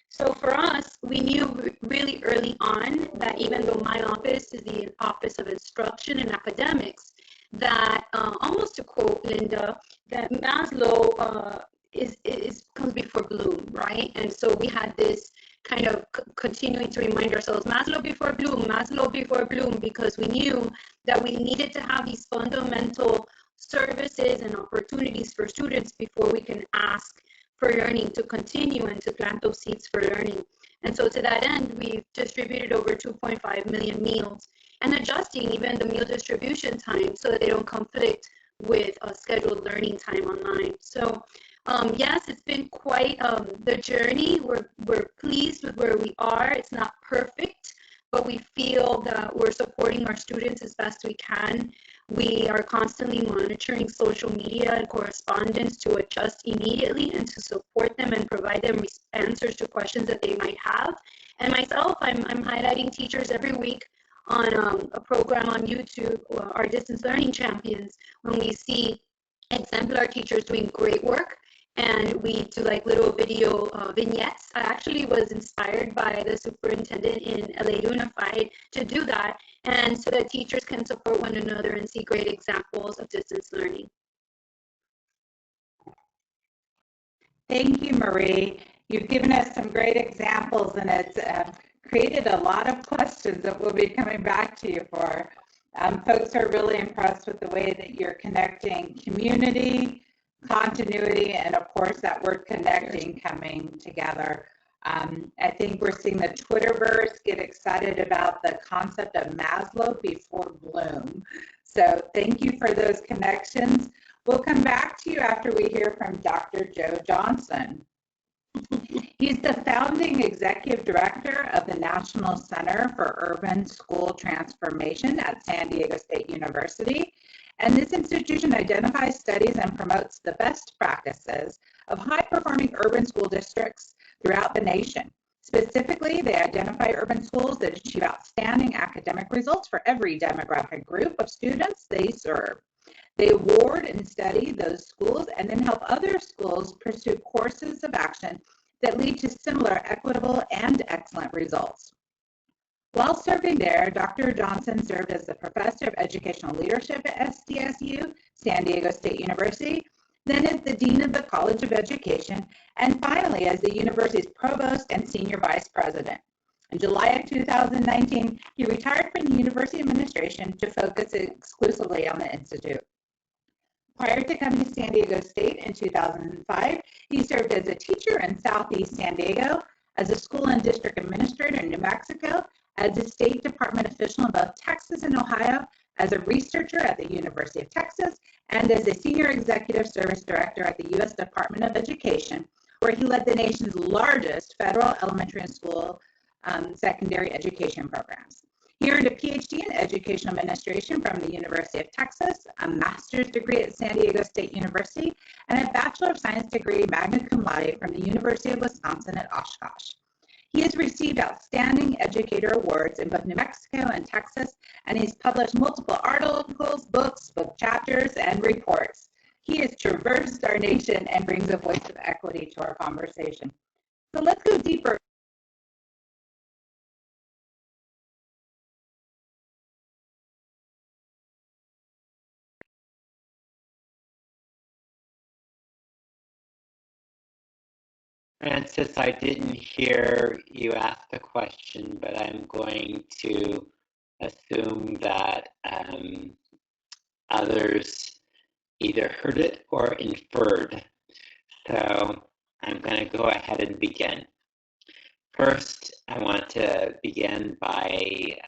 So for us, we knew really early on that even though my office is the Office of Instruction and Academics, that almost to quote Linda, that Maslow comes before Bloom, right? And so we had this kind of continuing to remind ourselves, Maslow before Bloom, because we knew that we needed to have these fundamental services and opportunities for students before we can ask for learning to continue and to plant those seeds for learning. And so to that end, we've distributed over 2.5 million meals and adjusting even the meal distribution time so that they don't conflict with scheduled learning time online. So yes, it's been quite the journey. We're pleased with where we are. It's not perfect, but we feel that we're supporting our students as best we can. We are constantly monitoring social media and correspondence to adjust immediately and to support them and provide them answers to questions that they might have. And myself, I'm highlighting teachers every week on a program on YouTube, our Distance Learning Champions, when we see exemplar teachers doing great work. And we do like little video vignettes. I actually was inspired by the superintendent in LA Unified to do that, and so that teachers can support one another and see great examples of distance learning. Thank you, Marie. You've given us some great examples, and it's created a lot of questions that we'll be coming back to you for. Folks are really impressed with the way that you're connecting community, continuity, and of course that word connecting coming together. I think we're seeing the Twitterverse get excited about the concept of Maslow before Bloom. So thank you for those connections. We'll come back to you after we hear from Dr. Joe Johnson. He's the founding executive director of the National Center for Urban School Transformation at San Diego State University. And this institution identifies, studies, and promotes the best practices of high-performing urban school districts throughout the nation. Specifically, they identify urban schools that achieve outstanding academic results for every demographic group of students they serve. They award and study those schools and then help other schools pursue courses of action that lead to similar equitable and excellent results. While serving there, Dr. Johnson served as the Professor of Educational Leadership at SDSU, San Diego State University, then as the Dean of the College of Education, and finally as the university's Provost and Senior Vice President. In July of 2019, he retired from the university administration to focus exclusively on the institute. Prior to coming to San Diego State in 2005, he served as a teacher in Southeast San Diego, as a school and district administrator in New Mexico, as a State Department official in both Texas and Ohio, as a researcher at the University of Texas, and as a Senior Executive Service Director at the U.S. Department of Education, where he led the nation's largest federal elementary and school secondary education programs. He earned a PhD in Educational Administration from the University of Texas, a master's degree at San Diego State University, and a Bachelor of Science degree magna cum laude from the University of Wisconsin at Oshkosh. He has received outstanding educator awards in both New Mexico and Texas, and he's published multiple articles, books, book chapters, and reports. He has traversed our nation and brings a voice of equity to our conversation. So let's go deeper. Francis, I didn't hear you ask the question, but I'm going to assume that others either heard it or inferred. So I'm going to go ahead and begin. First, I want to begin by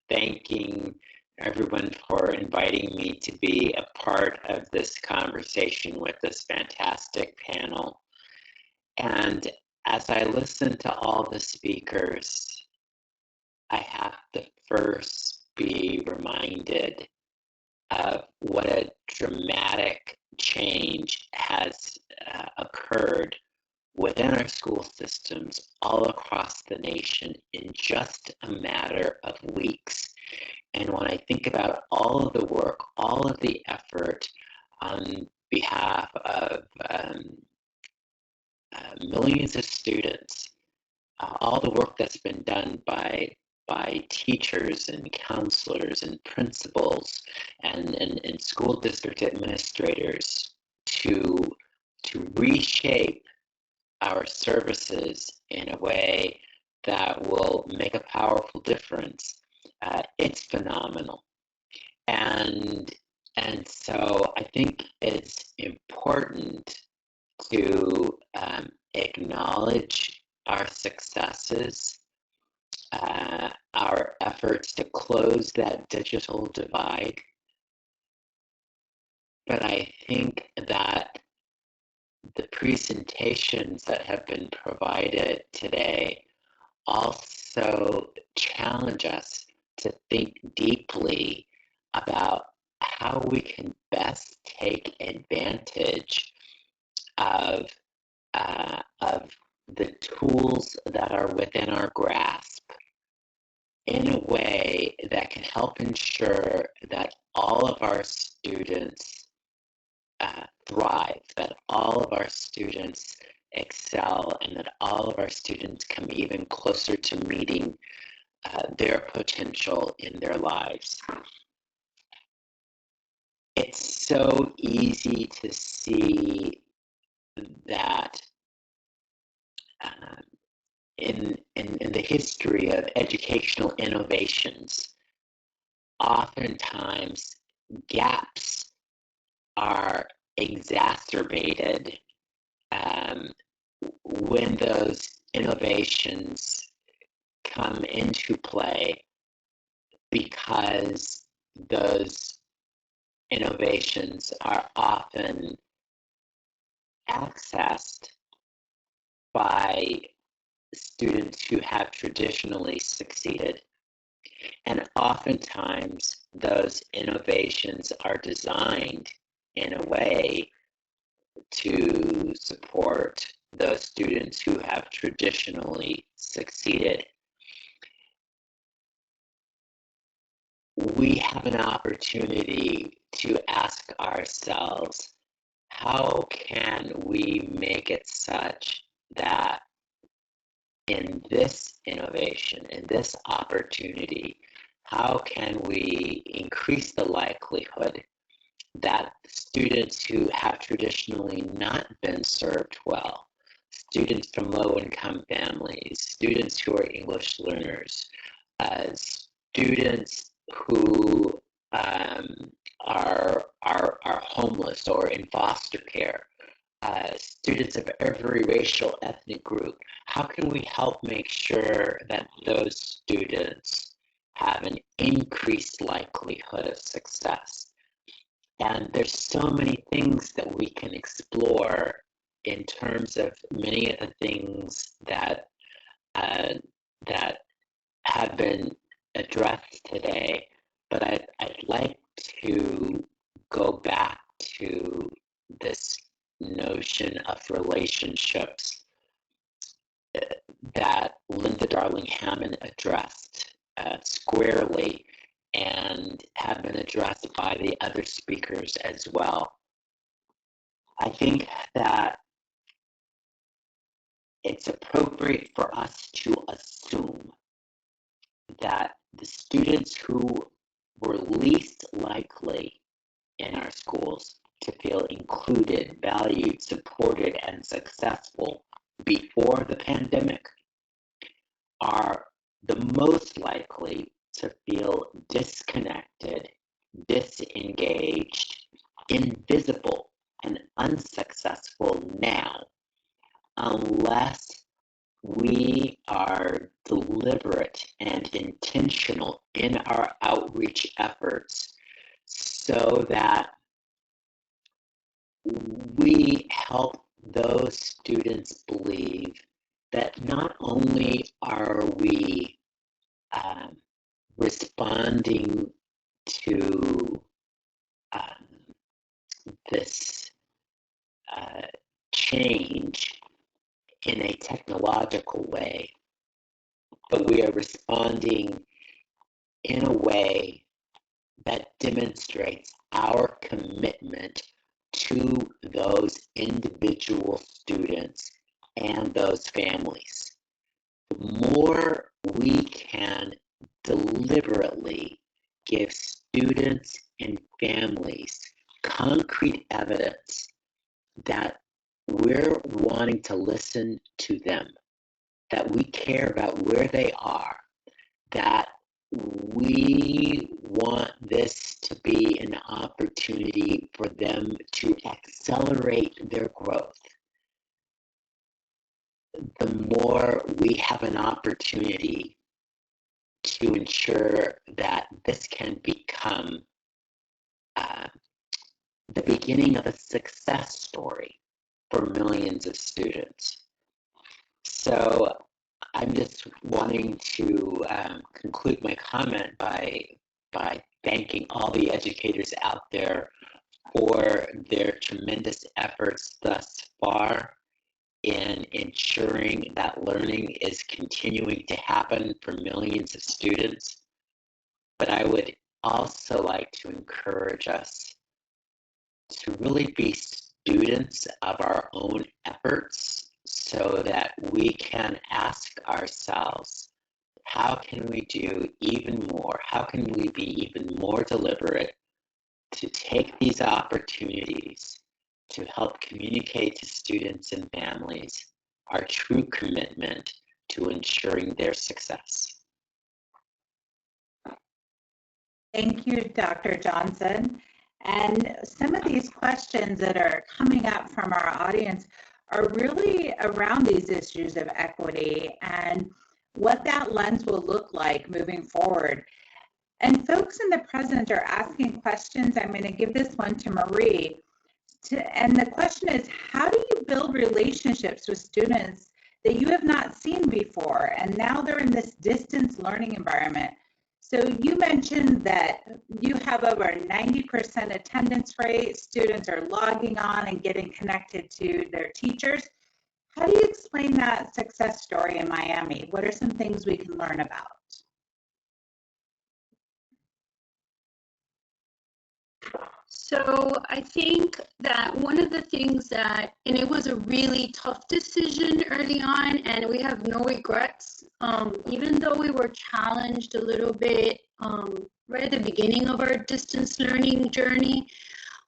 thanking everyone for inviting me to be a part of this conversation with this fantastic panel. And as I listen to all the speakers, I have to first be reminded of what a dramatic change has occurred within our school systems all across the nation in just a matter of weeks. And when I think about all of the work, all of the effort on behalf of millions of students, all the work that's been done by teachers and counselors and principals and school district administrators to reshape our services in a way that will make a powerful difference, it's phenomenal. And so I think it's important to acknowledge our successes, our efforts to close that digital divide. But I think that the presentations that have been provided today also challenge us to think deeply about how we can best take advantage of the tools that are within our grasp in a way that can help ensure that all of our students thrive, that all of our students excel, and that all of our students come even closer to meeting their potential in their lives. It's so easy to see that in the history of educational innovations, oftentimes gaps are exacerbated when those innovations come into play, because those innovations are often accessed by students who have traditionally succeeded. And oftentimes those innovations are designed in a way to support those students who have traditionally succeeded. We have an opportunity to ask ourselves, how can we make it such that in this innovation, in this opportunity, how can we increase the likelihood that students who have traditionally not been served well, students from low-income families, students who are English learners, students who are homeless or in foster care, students of every racial ethnic group, how can we help make sure that those students have an increased likelihood of success? And there's so many things that we can explore in terms of many of the things that that have been addressed today. But I'd like to go back to this notion of relationships that Linda Darling-Hammond addressed squarely and have been addressed by the other speakers as well. I think that it's appropriate for us to assume that the students who were least likely in our schools to feel included, valued, supported, and successful before the pandemic are the most likely to feel disconnected, disengaged, invisible, and unsuccessful now, unless we are deliberate and intentional in our outreach efforts so that we help those students believe that not only are we responding to this change in a technological way, but we are responding in a way that demonstrates our commitment to those individual students and those families. The more we can deliberately give students and families concrete evidence that we're wanting to listen to them, that we care about where they are, that we want this to be an opportunity for them to accelerate their growth, the more we have an opportunity to ensure that this can become the beginning of a success story for millions of students. So I'm just wanting to conclude my comment by thanking all the educators out there for their tremendous efforts thus far in ensuring that learning is continuing to happen for millions of students. But I would also like to encourage us to really be students of our own efforts so that we can ask ourselves, how can we do even more? How can we be even more deliberate to take these opportunities to help communicate to students and families our true commitment to ensuring their success? Thank you, Dr. Johnson. And some of these questions that are coming up from our audience are really around these issues of equity and what that lens will look like moving forward. And folks in the present are asking questions. I'm going to give this one to Marie. And the question is, how do you build relationships with students that you have not seen before? And now they're in this distance learning environment. So you mentioned that you have over 90% attendance rate. Students are logging on and getting connected to their teachers. How do you explain that success story in Miami? What are some things we can learn about? So So I think that one of the things that, and it was a really tough decision early on, and we have no regrets, even though we were challenged a little bit right at the beginning of our distance learning journey,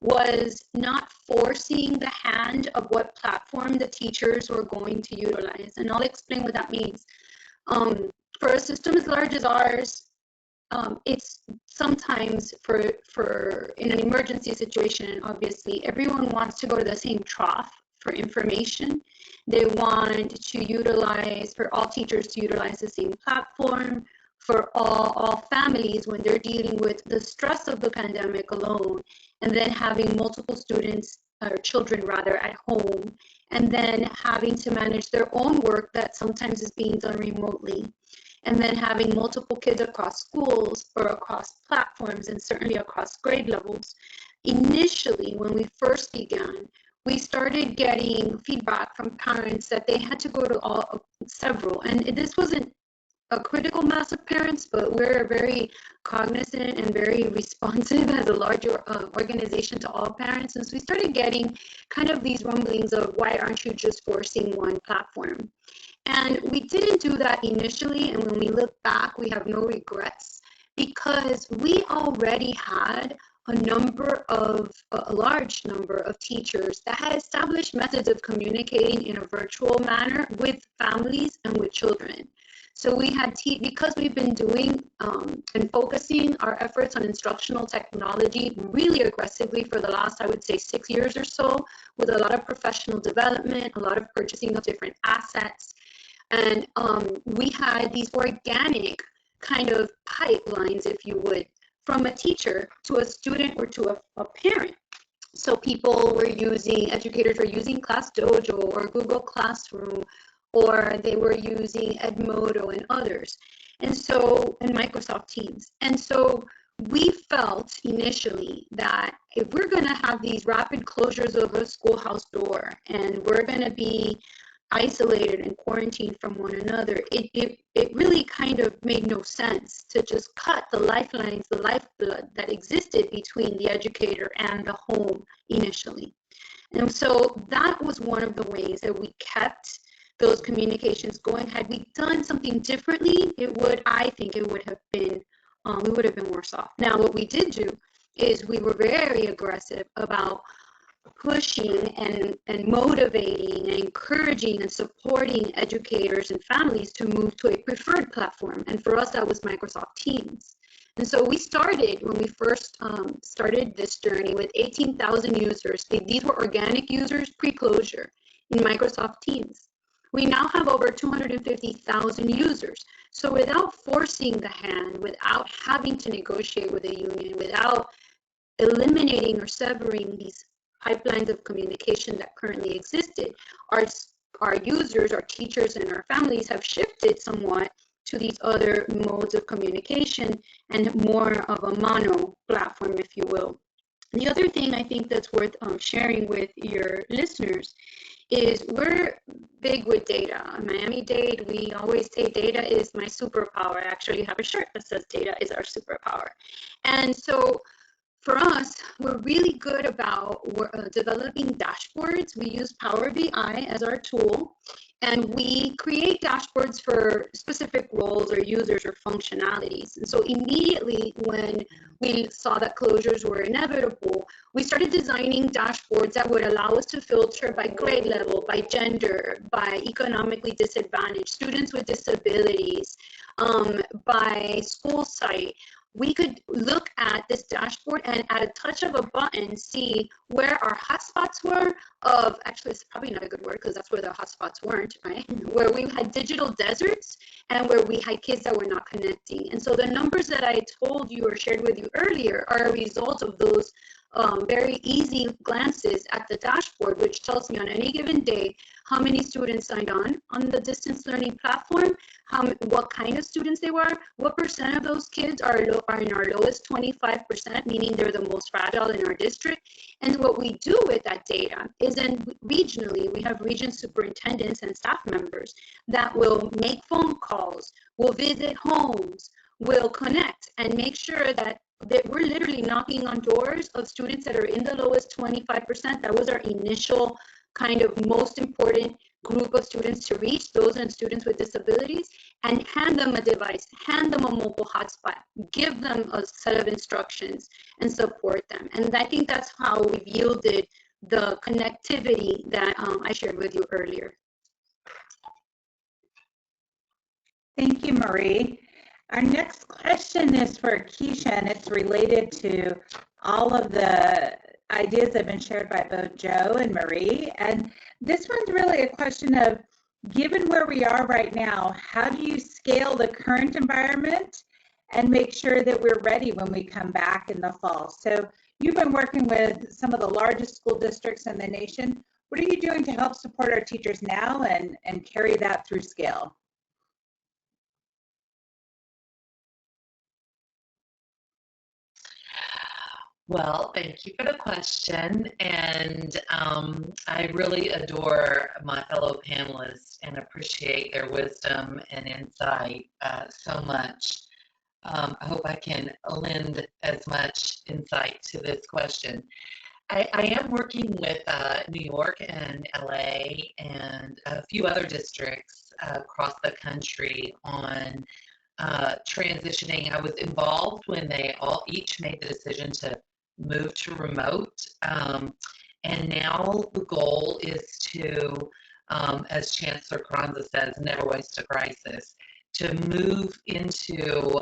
was not forcing the hand of what platform the teachers were going to utilize. And I'll explain what that means. For a system as large as ours, it's sometimes for in an emergency situation, obviously, everyone wants to go to the same trough for information. They want to utilize, for all teachers to utilize the same platform, for all families when they're dealing with the stress of the pandemic alone, and then having multiple students or children rather at home, and then having to manage their own work that sometimes is being done remotely, and then having multiple kids across schools or across platforms and certainly across grade levels. Initially, when we first began, we started getting feedback from parents that they had to go to several, and this wasn't a critical mass of parents, but we're very cognizant and very responsive as a larger organization to all parents. And so we started getting kind of these rumblings of, why aren't you just forcing one platform? And we didn't do that initially. And when we look back, we have no regrets, because we already had a large number of teachers that had established methods of communicating in a virtual manner with families and with children. So we had, because we've been doing and focusing our efforts on instructional technology really aggressively for the last, I would say, 6 years or so, with a lot of professional development, a lot of purchasing of different assets. And we had these organic kind of pipelines, if you would, from a teacher to a student or to a parent. So educators were using ClassDojo or Google Classroom, or they were using Edmodo and others, and Microsoft Teams. And so we felt initially that if we're going to have these rapid closures of a schoolhouse door, and we're going to be isolated and quarantined from one another, it really kind of made no sense to just cut the lifelines, the lifeblood that existed between the educator and the home initially. And so that was one of the ways that we kept those communications going. Had we done something differently, I think it would have been, we would have been worse off. Now, what we did do is we were very aggressive about pushing and motivating and encouraging and supporting educators and families to move to a preferred platform. And for us, that was Microsoft Teams. And so we started, when we first started this journey, with 18,000 users. These were organic users pre-closure in Microsoft Teams. We now have over 250,000 users. So without forcing the hand, without having to negotiate with a union, without eliminating or severing these pipelines of communication that currently existed, our users, our teachers, and our families have shifted somewhat to these other modes of communication and more of a mono platform, if you will. The other thing I think that's worth sharing with your listeners is we're big with data. On Miami-Dade, we always say data is my superpower. I actually have a shirt that says data is our superpower. And so for us, we're really good about developing dashboards. We use Power BI as our tool, and we create dashboards for specific roles or users or functionalities. And so immediately when we saw that closures were inevitable, we started designing dashboards that would allow us to filter by grade level, by gender, by economically disadvantaged, students with disabilities, by school site. We could look at this dashboard and at a touch of a button see where our hotspots were of, actually it's probably not a good word because that's where the hotspots weren't, right? Where we had digital deserts and where we had kids that were not connecting. And so the numbers that I told you or shared with you earlier are a result of those very easy glances at the dashboard, which tells me on any given day how many students signed on the distance learning platform, what kind of students they were, what percent of those kids are in our lowest 25%, meaning they're the most fragile in our district. And what we do with that data is then regionally, we have region superintendents and staff members that will make phone calls, will visit homes, will connect and make sure that that we're literally knocking on doors of students that are in the lowest 25%. That was our initial kind of most important group of students to reach, those and students with disabilities, and hand them a device, hand them a mobile hotspot, give them a set of instructions and support them. And I think that's how we've yielded the connectivity that I shared with you earlier. Thank you, Marie. Our next question is for Keisha, and it's related to all of the ideas that have been shared by both Joe and Marie. And this one's really a question of, given where we are right now, how do you scale the current environment and make sure that we're ready when we come back in the fall? So you've been working with some of the largest school districts in the nation. What are you doing to help support our teachers now and carry that through scale? Well, thank you for the question. And I really adore my fellow panelists and appreciate their wisdom and insight so much. I hope I can lend as much insight to this question. I am working with New York and LA and a few other districts across the country on transitioning. I was involved when they all each made the decision to move to remote. And now the goal is to, as Chancellor Carranza says, never waste a crisis, to move into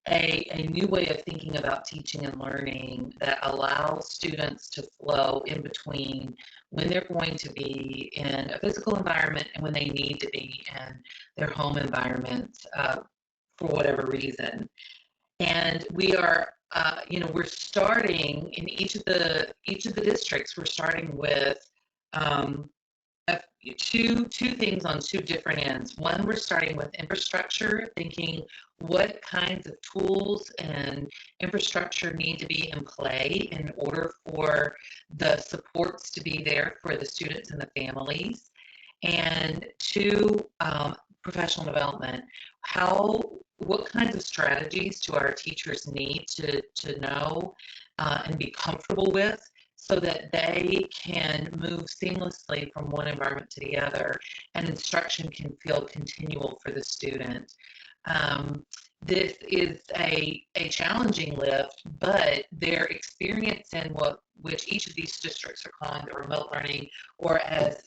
a new way of thinking about teaching and learning that allows students to flow in between when they're going to be in a physical environment and when they need to be in their home environment for whatever reason. And we are, we're starting in each of the districts. We're starting with two things on two different ends. One, we're starting with infrastructure, thinking what kinds of tools and infrastructure need to be in play in order for the supports to be there for the students and the families. And two, professional development. What kinds of strategies do our teachers need to know and be comfortable with, so that they can move seamlessly from one environment to the other and instruction can feel continual for the student. This is a challenging lift, but their experience in which each of these districts are calling the remote learning, or as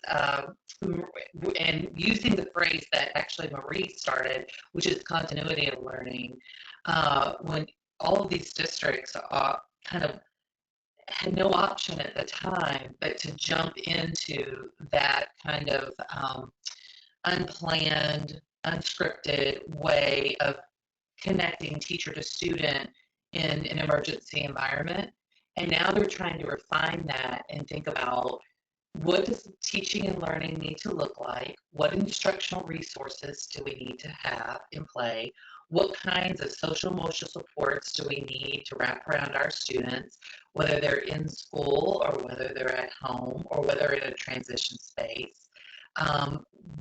and using the phrase that actually Marie started, which is continuity of learning, when all of these districts are kind of had no option at the time but to jump into that kind of unplanned, unscripted way of connecting teacher to student in an emergency environment. And now they're trying to refine that and think about, what does teaching and learning need to look like? What instructional resources do we need to have in play? What kinds of social emotional supports do we need to wrap around our students, whether they're in school or whether they're at home or whether in a transition space?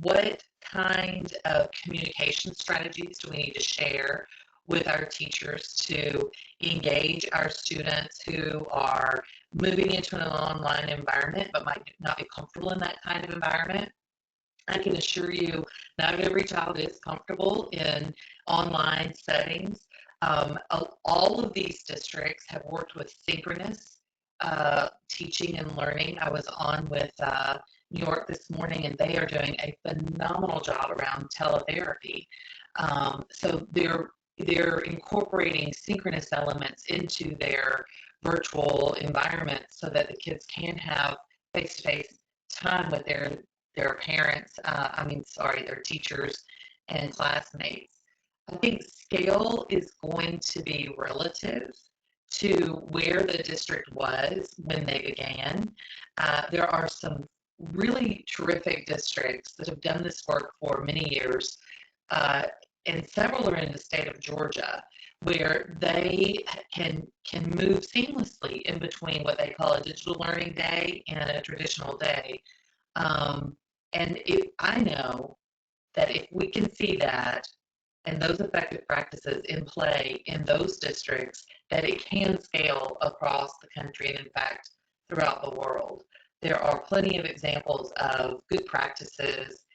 What kind of communication strategies do we need to share with our teachers to engage our students who are moving into an online environment but might not be comfortable in that kind of environment? I can assure you, not every child is comfortable in online settings. All of these districts have worked with synchronous teaching and learning. I was on with New York this morning, and they are doing a phenomenal job around teletherapy. So they're incorporating synchronous elements into their virtual environment so that the kids can have face-to-face time with their parents, their teachers and classmates. I think scale is going to be relative to where the district was when they began. There are some really terrific districts that have done this work for many years, and several are in the state of Georgia, where they can move seamlessly in between what they call a digital learning day and a traditional day. And I know that if we can see that, and those effective practices in play in those districts, that it can scale across the country and in fact throughout the world. There are plenty of examples of good practices.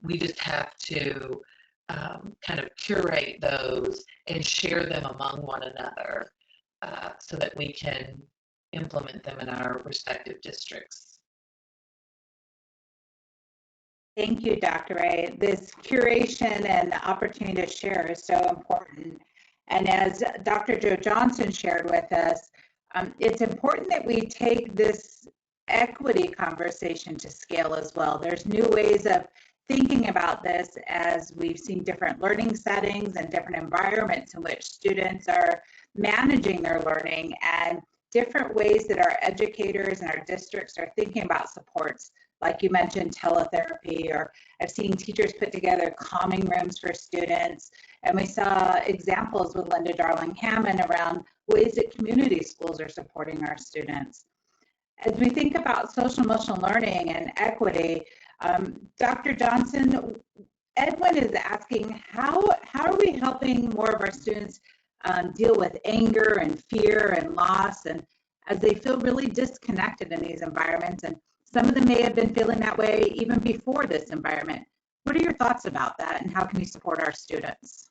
We just have to kind of curate those and share them among one another so that we can implement them in our respective districts. Thank you, Dr. Ray. This curation and the opportunity to share is so important. And as Dr. Joe Johnson shared with us, it's important that we take this equity conversation to scale as well. There's new ways of thinking about this as we've seen different learning settings and different environments in which students are managing their learning, and different ways that our educators and our districts are thinking about supports. Like you mentioned, teletherapy, or I've seen teachers put together calming rooms for students. And we saw examples with Linda Darling-Hammond around ways that community schools are supporting our students. As we think about social emotional learning and equity, Dr. Johnson, Edwin is asking, how are we helping more of our students deal with anger and fear and loss, and as they feel really disconnected in these environments? And some of them may have been feeling that way even before this environment. What are your thoughts about that, and how can we support our students?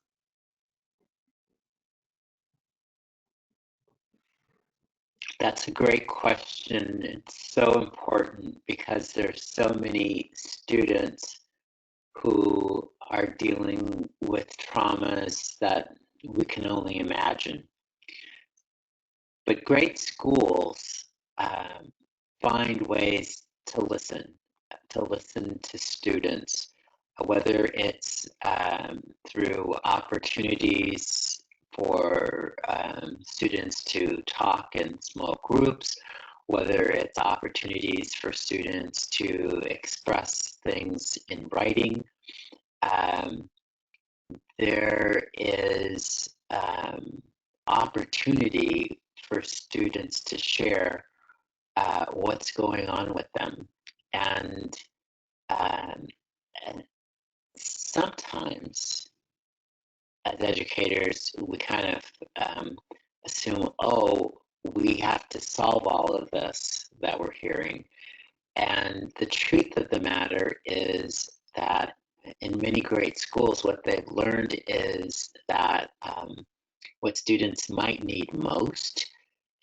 That's a great question. It's so important because there's so many students who are dealing with traumas that we can only imagine. But great schools find ways to listen to students, whether it's through opportunities for students to talk in small groups, whether it's opportunities for students to express things in writing. There is opportunity for students to share what's going on with them. And sometimes as educators, we kind of assume, oh, we have to solve all of this that we're hearing. And the truth of the matter is that in many great schools, what they've learned is that what students might need most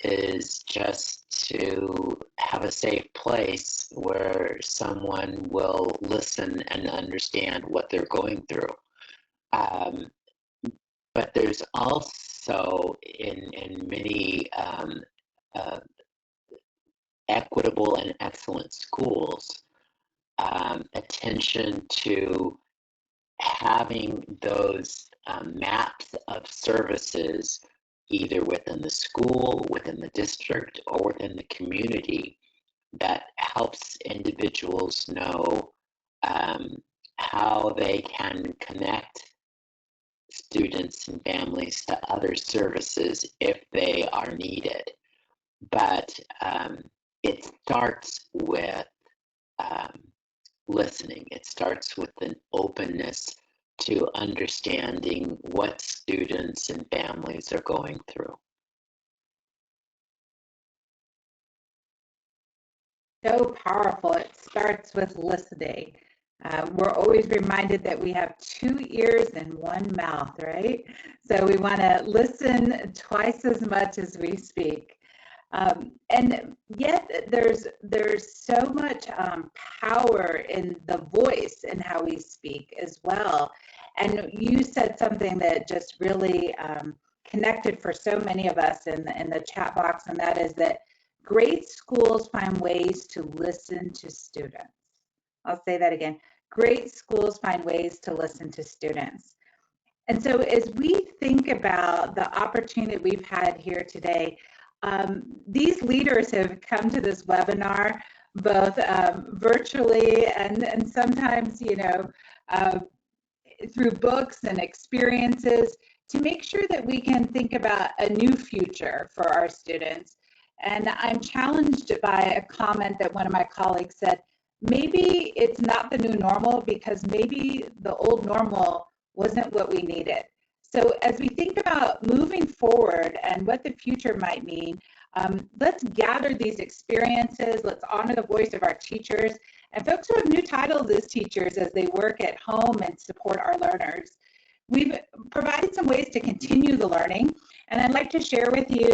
is just to have a safe place where someone will listen and understand what they're going through. But there's also in many equitable and excellent schools, attention to having those maps of services either within the school, within the district, or within the community that helps individuals know how they can connect students and families to other services if they are needed. But it starts with listening. It starts with an openness to understanding what students and families are going through. So powerful. It starts with listening. We're always reminded that we have 2 ears and 1 mouth, right? So we want to listen twice as much as we speak. And yet there's so much power in the voice and how we speak as well. And you said something that just really connected for so many of us in the chat box, and that is that great schools find ways to listen to students. I'll say that again. Great schools find ways to listen to students. And so as we think about the opportunity that we've had here today, these leaders have come to this webinar both virtually and sometimes, through books and experiences to make sure that we can think about a new future for our students. And I'm challenged by a comment that one of my colleagues said, maybe it's not the new normal because maybe the old normal wasn't what we needed. So as we think about moving forward and what the future might mean, let's gather these experiences, let's honor the voice of our teachers and folks who have new titles as teachers as they work at home and support our learners. We've provided some ways to continue the learning, and I'd like to share with you,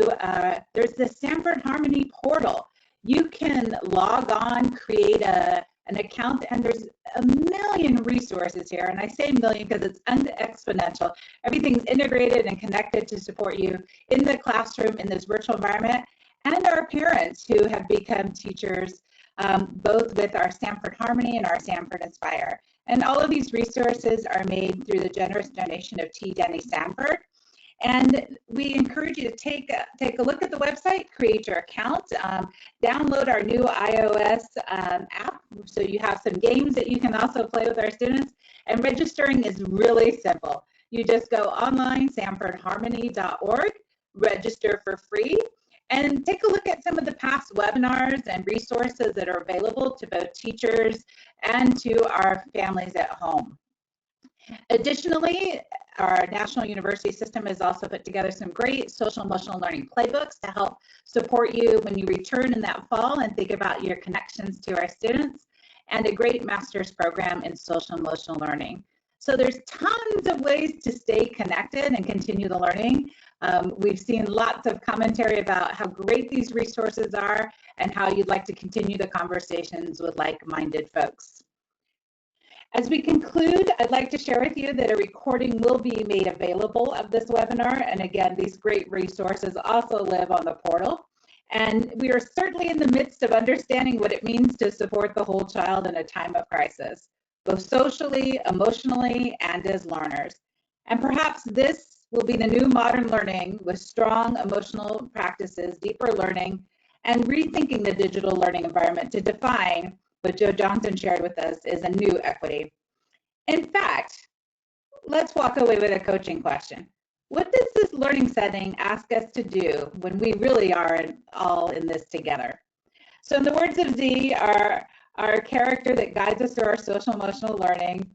there's the Sanford Harmony portal. You can log on, create an account, and there's a million resources here, and I say million because it's exponential. Everything's integrated and connected to support you in the classroom, in this virtual environment, and our parents who have become teachers, both with our Sanford Harmony and our Sanford Inspire. And all of these resources are made through the generous donation of T. Denny Sanford. And we encourage you to take a look at the website, create your account, download our new iOS app so you have some games that you can also play with our students. And registering is really simple. You just go online, sanfordharmony.org, register for free, and take a look at some of the past webinars and resources that are available to both teachers and to our families at home. Additionally, our National University System has also put together some great social emotional learning playbooks to help support you when you return in that fall and think about your connections to our students, and a great master's program in social emotional learning. So there's tons of ways to stay connected and continue the learning. We've seen lots of commentary about how great these resources are and how you'd like to continue the conversations with like-minded folks. As we conclude, I'd like to share with you that a recording will be made available of this webinar. And again, these great resources also live on the portal. And we are certainly in the midst of understanding what it means to support the whole child in a time of crisis, both socially, emotionally, and as learners. And perhaps this will be the new modern learning with strong emotional practices, deeper learning, and rethinking the digital learning environment to define what Joe Johnson shared with us is a new equity. In fact, let's walk away with a coaching question. What does this learning setting ask us to do when we really are all in this together? So in the words of Z, our character that guides us through our social emotional learning,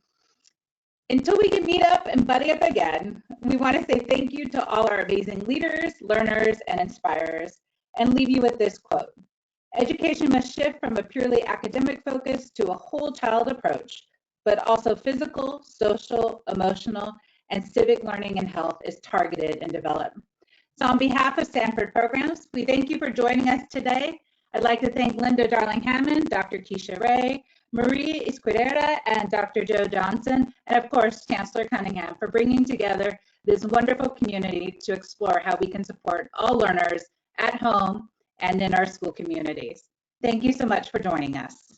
until we can meet up and buddy up again, we want to say thank you to all our amazing leaders, learners, and inspirers, and leave you with this quote. Education must shift from a purely academic focus to a whole child approach, but also physical, social, emotional, and civic learning and health is targeted and developed. So on behalf of Sanford Programs, we thank you for joining us today. I'd like to thank Linda Darling-Hammond, Dr. Keisha Ray, Marie Escudera, and Dr. Joe Johnson, and of course, Chancellor Cunningham for bringing together this wonderful community to explore how we can support all learners at home and in our school communities. Thank you so much for joining us.